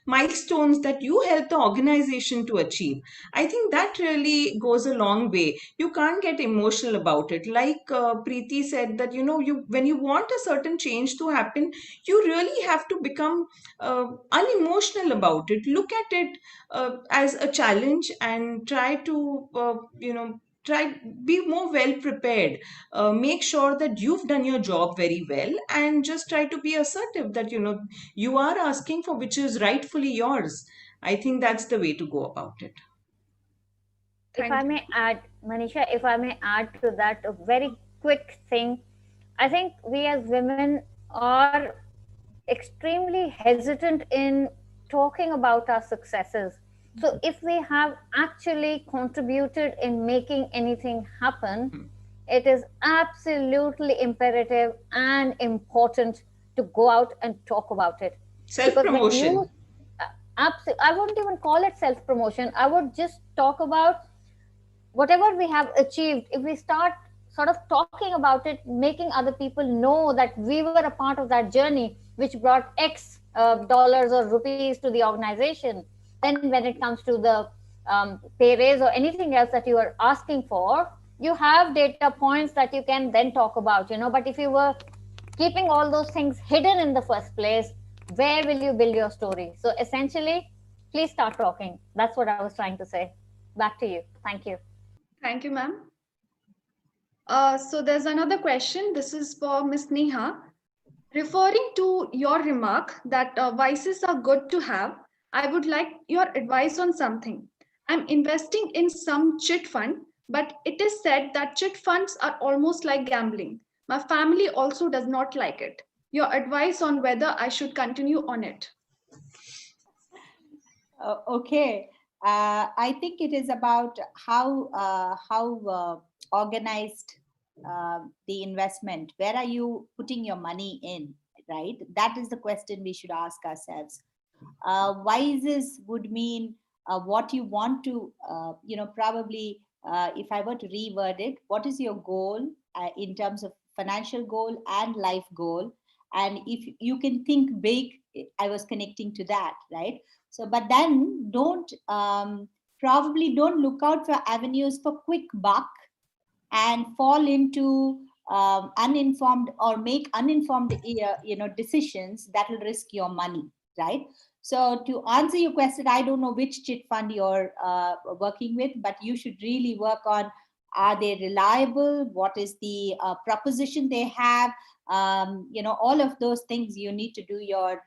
S4: milestones that you help the organization to achieve. I think that really goes a long way. You can't get emotional about it. Like Preeti said, that you when you want a certain change to happen, you really have to become unemotional about it. Look at it as a challenge and try to try be more well prepared. Make sure that you've done your job very well, and just try to be assertive that you are asking for which is rightfully yours. I think that's the way to go about it.
S6: If I may add, Manisha, if I may add to that a very quick thing, I think we as women are extremely hesitant in talking about our successes. So if we have actually contributed in making anything happen, it is absolutely imperative and important to go out and talk about it.
S4: Self-promotion.
S6: I wouldn't even call it self-promotion. I would just talk about whatever we have achieved. If we start sort of talking about it, making other people know that we were a part of that journey, which brought X dollars or rupees to the organization, then when it comes to the pay raise or anything else that you are asking for, you have data points that you can then talk about, but if you were keeping all those things hidden in the first place, where will you build your story? So essentially, please start talking. That's what I was trying to say. Back to you. Thank you.
S2: Thank you, ma'am. So there's another question. This is for Ms. Neha. Referring to your remark that vices are good to have, I would like your advice on something. I'm investing in some chit fund, but it is said that chit funds are almost like gambling. My family also does not like it. Your advice on whether I should continue on it.
S7: Okay. I think it is about how organized the investment. Where are you putting your money in, right? That is the question we should ask ourselves. Vices would mean what you want to, probably if I were to reword it, what is your goal in terms of financial goal and life goal? And if you can think big, I was connecting to that, right? So, but then probably don't look out for avenues for quick buck and fall into uninformed or make uninformed decisions that will risk your money, right? So to answer your question, I don't know which chit fund you're working with, but you should really work on, are they reliable? What is the proposition they have? All of those things you need to do your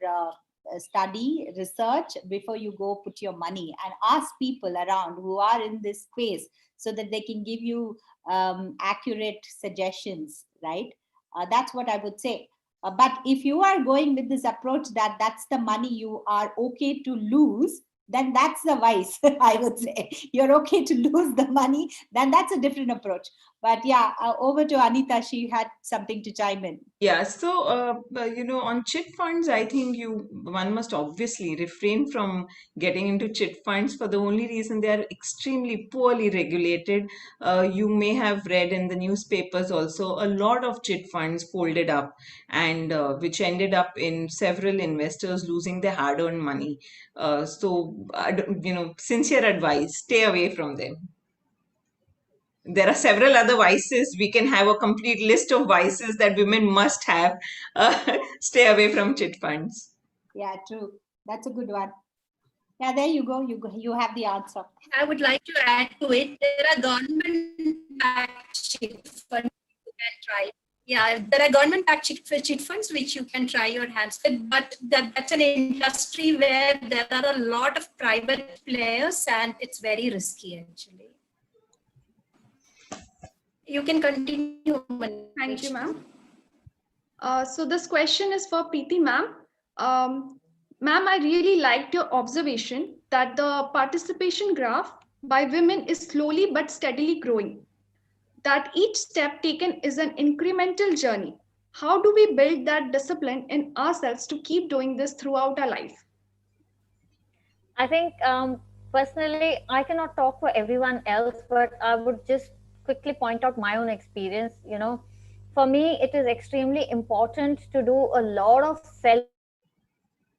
S7: study, research before you go put your money, and ask people around who are in this space so that they can give you accurate suggestions, right? That's what I would say. But if you are going with this approach that that's the money you are okay to lose, then that's the vice. I would say you're okay to lose the money, then that's a different approach. But yeah, over to Anita. She had something to chime in.
S4: Yeah, so on chit funds, I think one must obviously refrain from getting into chit funds for the only reason they are extremely poorly regulated. You may have read in the newspapers also a lot of chit funds folded up, and which ended up in several investors losing their hard-earned money. Sincere advice: stay away from them. There are several other vices. We can have a complete list of vices that women must have. Stay away from chit funds.
S7: Yeah, true. That's a good one. Yeah, there you go. You have the answer.
S5: I would like to add to it. There are government-backed chit funds you can try. Yeah, there are government-backed chit funds which you can try your hands with, but that's an industry where there are a lot of private players and it's very risky actually. You can continue.
S2: Thank you, ma'am. So this question is for Preeti, ma'am. Ma'am, I really liked your observation that the participation graph by women is slowly but steadily growing. That each step taken is an incremental journey. How do we build that discipline in ourselves to keep doing this throughout our life?
S6: I think personally, I cannot talk for everyone else, but I would just quickly point out my own experience. For me, it is extremely important to do a lot of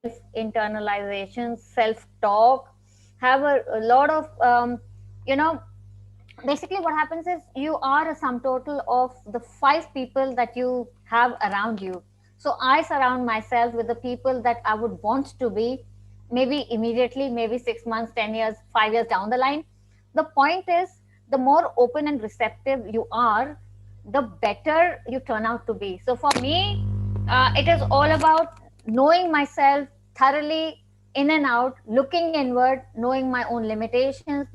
S6: self-internalization, self-talk, have a lot of, basically what happens is you are a sum total of the 5 people that you have around you. So I surround myself with the people that I would want to be, maybe immediately, maybe 6 months, 10 years, 5 years down the line. The point is, the more open and receptive you are, the better you turn out to be. So for me, it is all about knowing myself thoroughly in and out, looking inward, knowing my own limitations,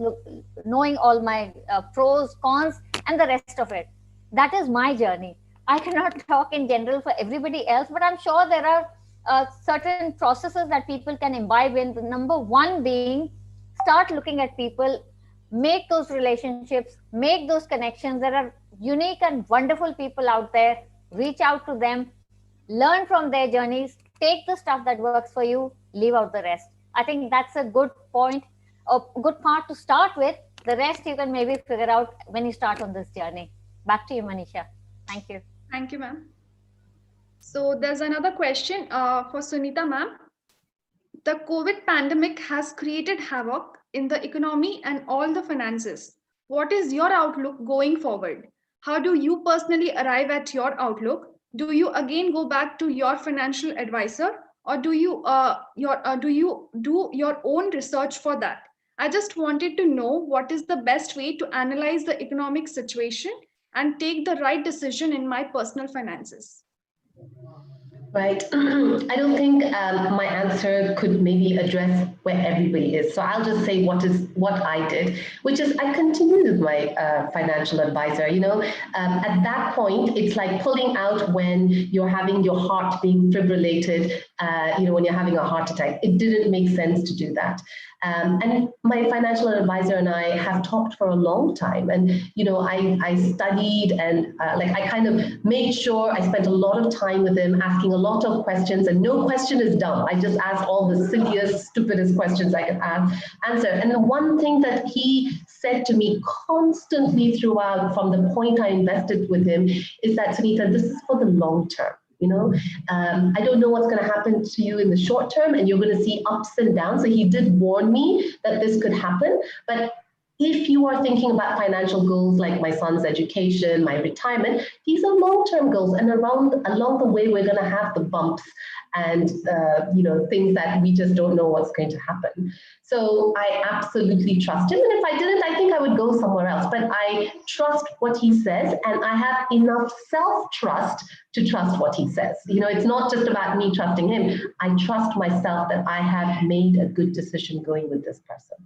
S6: knowing all my pros, cons, and the rest of it. That is my journey. I cannot talk in general for everybody else, but I'm sure there are certain processes that people can imbibe in. The number one being, start looking at people, make those relationships, make those connections. There are unique and wonderful people out there. Reach out to them, learn from their journeys, take the stuff that works for you, leave out the rest. I think that's a good point, a good part to start with. The rest you can maybe figure out when you start on this journey. Back to you, Manisha. Thank you.
S2: Thank you, ma'am. So there's another question for Sunita, ma'am. The COVID pandemic has created havoc in the economy and all the finances. What is your outlook going forward? How do you personally arrive at your outlook? Do you again go back to your financial advisor, or do you do your own research for that? I just wanted to know what is the best way to analyze the economic situation and take the right decision in my personal finances.
S8: Right. I don't think my answer could maybe address where everybody is. So I'll just say what I did, which is I continued with my financial advisor. At that point, it's like pulling out when you're having your heart being fibrillated, when you're having a heart attack. It didn't make sense to do that. And my financial advisor and I have talked for a long time. And, I studied and I kind of made sure I spent a lot of time with him asking a lot of questions, and no question is dumb. I just asked all the silliest, stupidest questions I could answer. And the one thing that he said to me constantly throughout from the point I invested with him is that, Sunita, this is for the long term. I don't know what's going to happen to you in the short term, and you're going to see ups and downs. So he did warn me that this could happen. But if you are thinking about financial goals like my son's education, my retirement, these are long-term goals. And along the way, we're going to have the bumps and things that we just don't know what's going to happen. So I absolutely trust him. And if I didn't, I think I would go somewhere else. But I trust what he says, and I have enough self-trust to trust what he says. It's not just about me trusting him. I trust myself that I have made a good decision going with this person.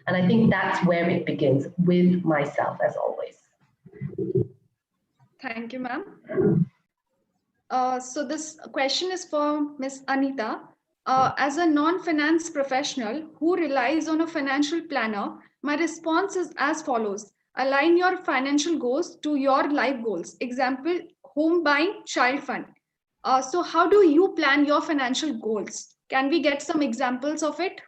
S8: And I think that's where it begins, with myself, as always.
S2: Thank you, ma'am. So this question is for Ms. Anita. As a non-finance professional who relies on a financial planner, my response is as follows. Align your financial goals to your life goals. Example, home buying, child fund. So how do you plan your financial goals? Can we get some examples of it?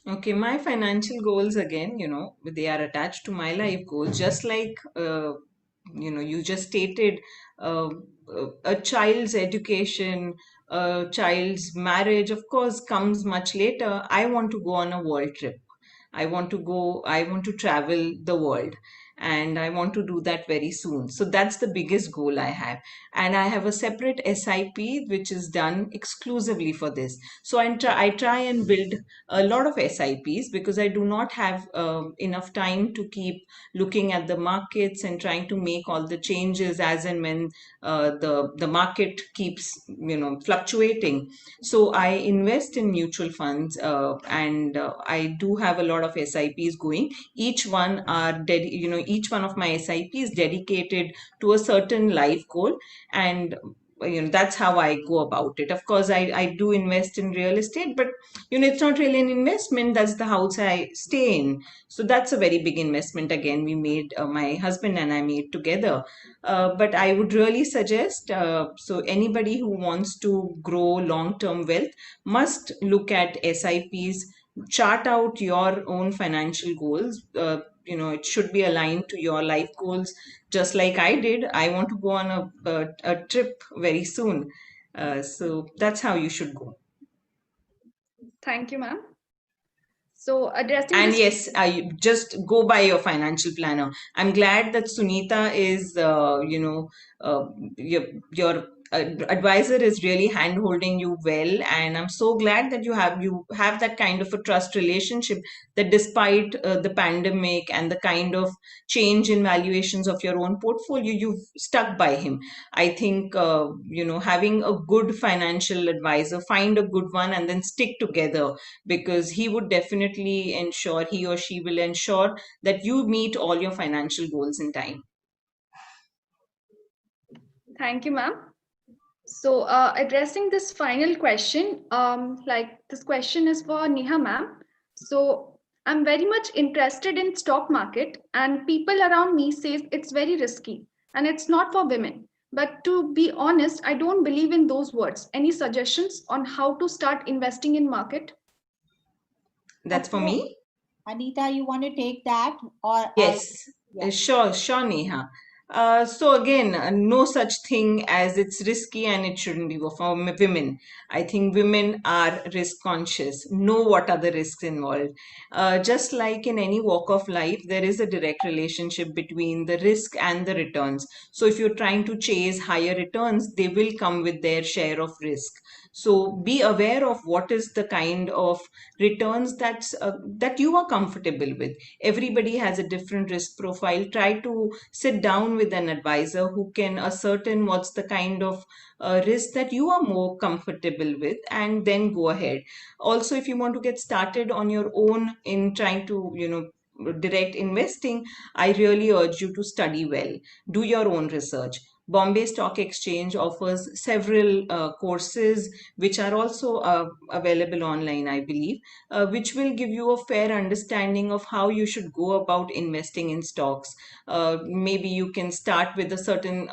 S4: Okay, my financial goals again, they are attached to my life goals, just like, you just stated, a child's education, a child's marriage, of course, comes much later. I want to go on a world trip. I want to travel the world. and I want to do that very soon. So that's the biggest goal I have. And I have a separate SIP which is done exclusively for this. So I try and build a lot of SIPs because I do not have enough time to keep looking at the markets and trying to make all the changes as and when the market keeps fluctuating. So I invest in mutual funds, and I do have a lot of SIPs going. Each one each one of my SIP is dedicated to a certain life goal, and that's how I go about it. Of course, I do invest in real estate, but it's not really an investment. That's the house I stay in. So that's a very big investment. Again, we made my husband and I made together. But I would really suggest, so anybody who wants to grow long-term wealth must look at SIPs, chart out your own financial goals. It should be aligned to your life goals, just like I did. I want to go on a trip very soon. So that's how you should go.
S2: Thank you, ma'am. So addressing
S4: And
S2: this,
S4: yes, I just go by your financial planner. I'm glad that Sunita is, your advisor is really hand holding you well, and I'm so glad that you have that kind of a trust relationship, that despite the pandemic and the kind of change in valuations of your own portfolio, you've stuck by him. I think having a good financial advisor, find a good one and then stick together, because he would definitely ensure, he or she will ensure that you meet all your financial goals in time.
S2: thank you, ma'am. So addressing this final question, like this question is for Neha, ma'am. So I'm very much interested in stock market, and people around me says it's very risky and it's not for women. But to be honest, I don't believe in those words. Any suggestions on how to start investing in market?
S4: That's for me?
S7: Anita, you want to take that? Or
S4: Yes,
S7: yeah.
S4: sure, Neha. So again, no such thing as it's risky and it shouldn't be for women. I think women are risk conscious, know what are the risks involved. Just like in any walk of life, there is a direct relationship between the risk and the returns. So if you're trying to chase higher returns, they will come with their share of risk. So be aware of what is the kind of returns that you are comfortable with. Everybody has a different risk profile. Try to sit down with an advisor who can ascertain what's the kind of risk that you are more comfortable with, and then go ahead. Also, if you want to get started on your own in trying to direct investing, I really urge you to study well, do your own research. Bombay Stock Exchange offers several courses which are also available online, I believe, which will give you a fair understanding of how you should go about investing in stocks. Maybe you can start with a certain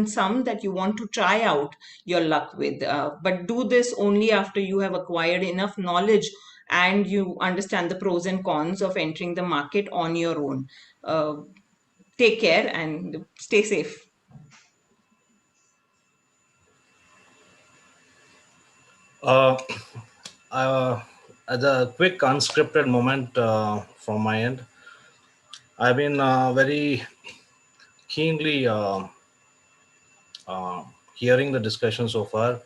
S4: sum that you want to try out your luck with, but do this only after you have acquired enough knowledge and you understand the pros and cons of entering the market on your own. Take care and stay safe.
S1: Uh, as a quick unscripted moment from my end, I've been very keenly hearing the discussion so far.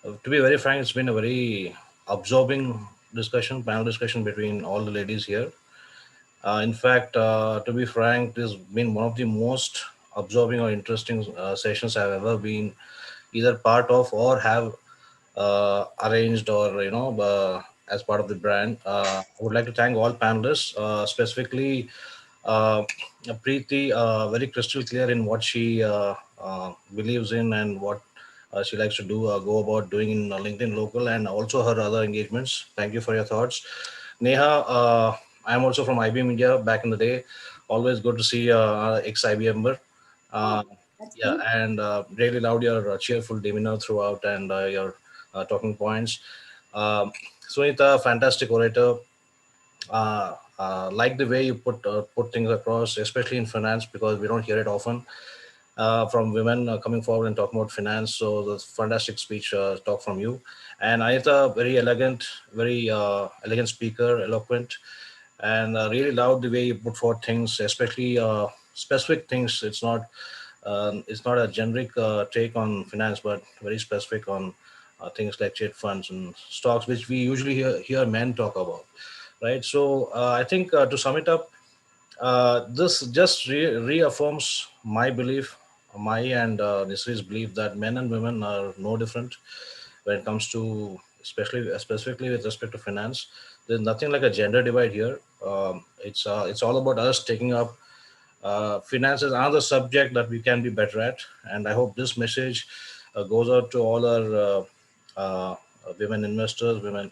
S1: To be very frank, it's been a very absorbing discussion, panel discussion between all the ladies here. In fact, to be frank, this has been one of the most absorbing or interesting sessions I've ever been either part of or have arranged or as part of the brand. I would like to thank all panelists, specifically Preeti, very crystal clear in what she believes in and what she likes to do, go about doing in LinkedIn Local and also her other engagements. Thank you for your thoughts. Neha, I'm also from IBM India back in the day. Always good to see ex-IBM member. Yeah,
S7: good.
S1: and really loved your cheerful demeanor throughout and your talking points. Sunita, fantastic orator. Like the way you put things across, especially in finance, because we don't hear it often from women coming forward and talking about finance. So the fantastic speech talk from you. And Anita, very elegant, very elegant speaker, eloquent. and really loved the way you put forth things, especially specific things. It's not a generic take on finance, but very specific on things like chit funds and stocks, which we usually hear men talk about, right? So I think to sum it up, this just reaffirms my belief, my and Nisri's belief that men and women are no different when it comes to, especially specifically with respect to finance. There's nothing like a gender divide here. It's all about us taking up finance is another subject that we can be better at, and I hope this message goes out to all our women investors, women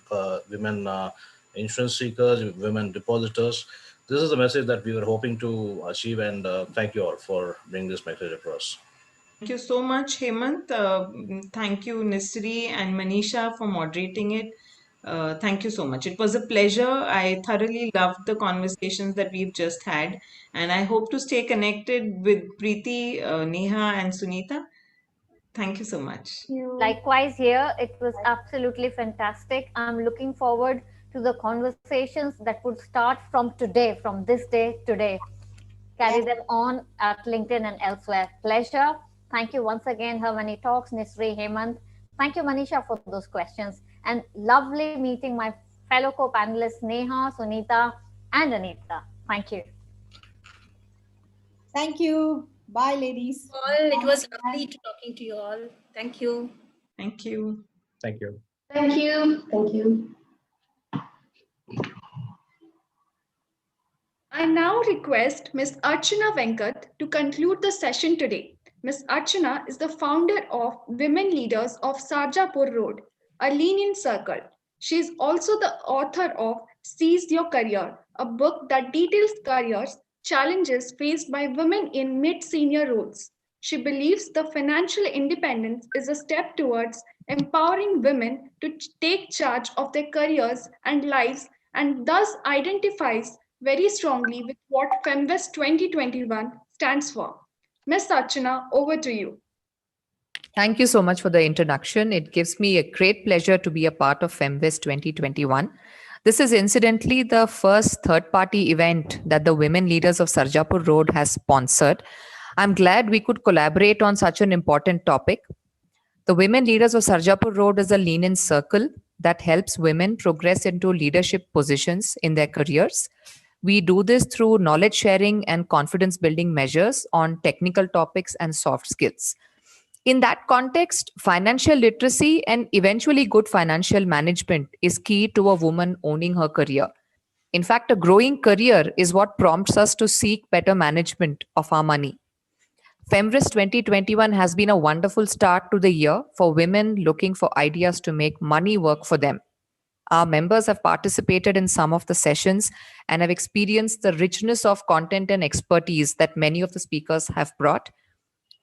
S1: insurance seekers, women depositors. This is the message that we were hoping to achieve, and thank you all for bringing this message across.
S4: Thank you so much, Hemant. Thank you, Nisri and Manisha, for moderating it. Thank you so much. It was a pleasure. I thoroughly loved the conversations that we've just had, and I hope to stay connected with Preeti, Neha, and Sunita. Thank you so much.
S6: Likewise, here it was absolutely fantastic. I'm looking forward to the conversations that would start from today, from this day today. Carry them on at LinkedIn and elsewhere. Pleasure. Thank you once again, HerMoneyTalks, Nisri, Hemant. Thank you, Manisha, for those questions. And lovely meeting my fellow co-panelists, Neha, Sunita, and Anita. Thank you.
S7: Thank you. Bye, ladies.
S5: All, it was lovely talking to you all. Thank you.
S4: Thank you.
S1: Thank you.
S8: Thank you. Thank you.
S2: I now request Ms. Archana Venkat to conclude the session today. Ms. Archana is the founder of Women Leaders of Sarjapur Road, a lenient circle. She is also the author of Seize Your Career, a book that details careers challenges faced by women in mid-senior roles. She believes the financial independence is a step towards empowering women to take charge of their careers and lives, and thus identifies very strongly with what Femvest 2021 stands for. Ms. Archana, over to you.
S9: Thank you so much for the introduction. It gives me a great pleasure to be a part of Femvest 2021. This is incidentally the first third-party event that the Women Leaders of Sarjapur Road has sponsored. I'm glad we could collaborate on such an important topic. The Women Leaders of Sarjapur Road is a lenient circle that helps women progress into leadership positions in their careers. We do this through knowledge sharing and confidence building measures on technical topics and soft skills. In that context, financial literacy and eventually good financial management is key to a woman owning her career. In fact, a growing career is what prompts us to seek better management of our money. Femvest 2021 has been a wonderful start to the year for women looking for ideas to make money work for them. Our members have participated in some of the sessions and have experienced the richness of content and expertise that many of the speakers have brought.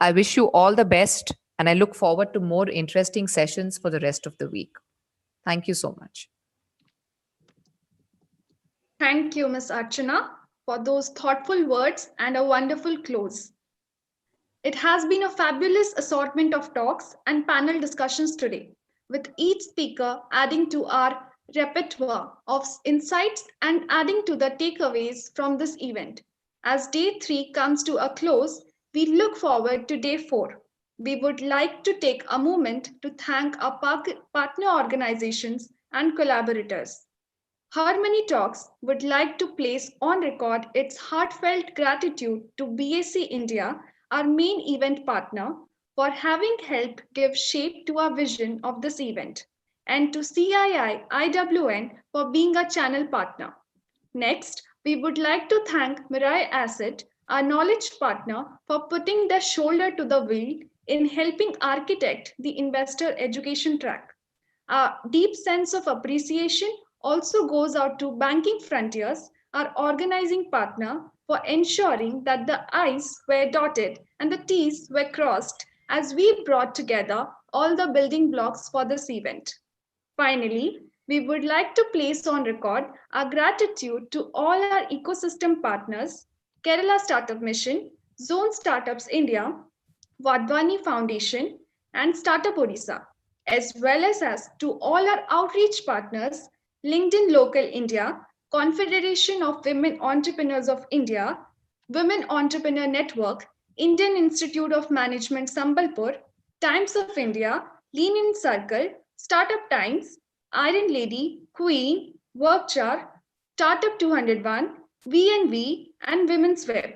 S9: I wish you all the best, and I look forward to more interesting sessions for the rest of the week. Thank you so much.
S2: Thank you, Ms. Archana, for those thoughtful words and a wonderful close. It has been a fabulous assortment of talks and panel discussions today, with each speaker adding to our repertoire of insights and adding to the takeaways from this event. As day 3 comes to a close, we look forward to day 4. We would like to take a moment to thank our partner organizations and collaborators. HerMoneyTalks would like to place on record its heartfelt gratitude to BSE India, our main event partner, for having helped give shape to our vision of this event, and to CII-IWN for being a channel partner. Next, we would like to thank Mirai Asset, our knowledge partner, for putting their shoulder to the wheel in helping architect the investor education track. Our deep sense of appreciation also goes out to Banking Frontiers, our organizing partner, for ensuring that the I's were dotted and the T's were crossed as we brought together all the building blocks for this event. Finally, we would like to place on record our gratitude to all our ecosystem partners, Kerala Startup Mission, Zone Startups India, Vadvani Foundation, and Startup Odisha, as well as to all our outreach partners, LinkedIn Local India, Confederation of Women Entrepreneurs of India, Women Entrepreneur Network, Indian Institute of Management Sambalpur, Times of India, Lean In Circle, Startup Times, Iron Lady, Queen, Workchar, Startup 201, V&V, and Women's Web.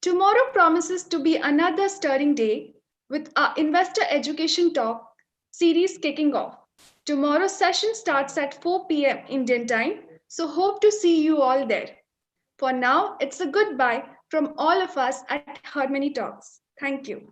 S2: Tomorrow promises to be another stirring day with our Investor Education Talk series kicking off. Tomorrow's session starts at 4 p.m. Indian time, so hope to see you all there. For now, it's a goodbye from all of us at HerMoneyTalks. Thank you.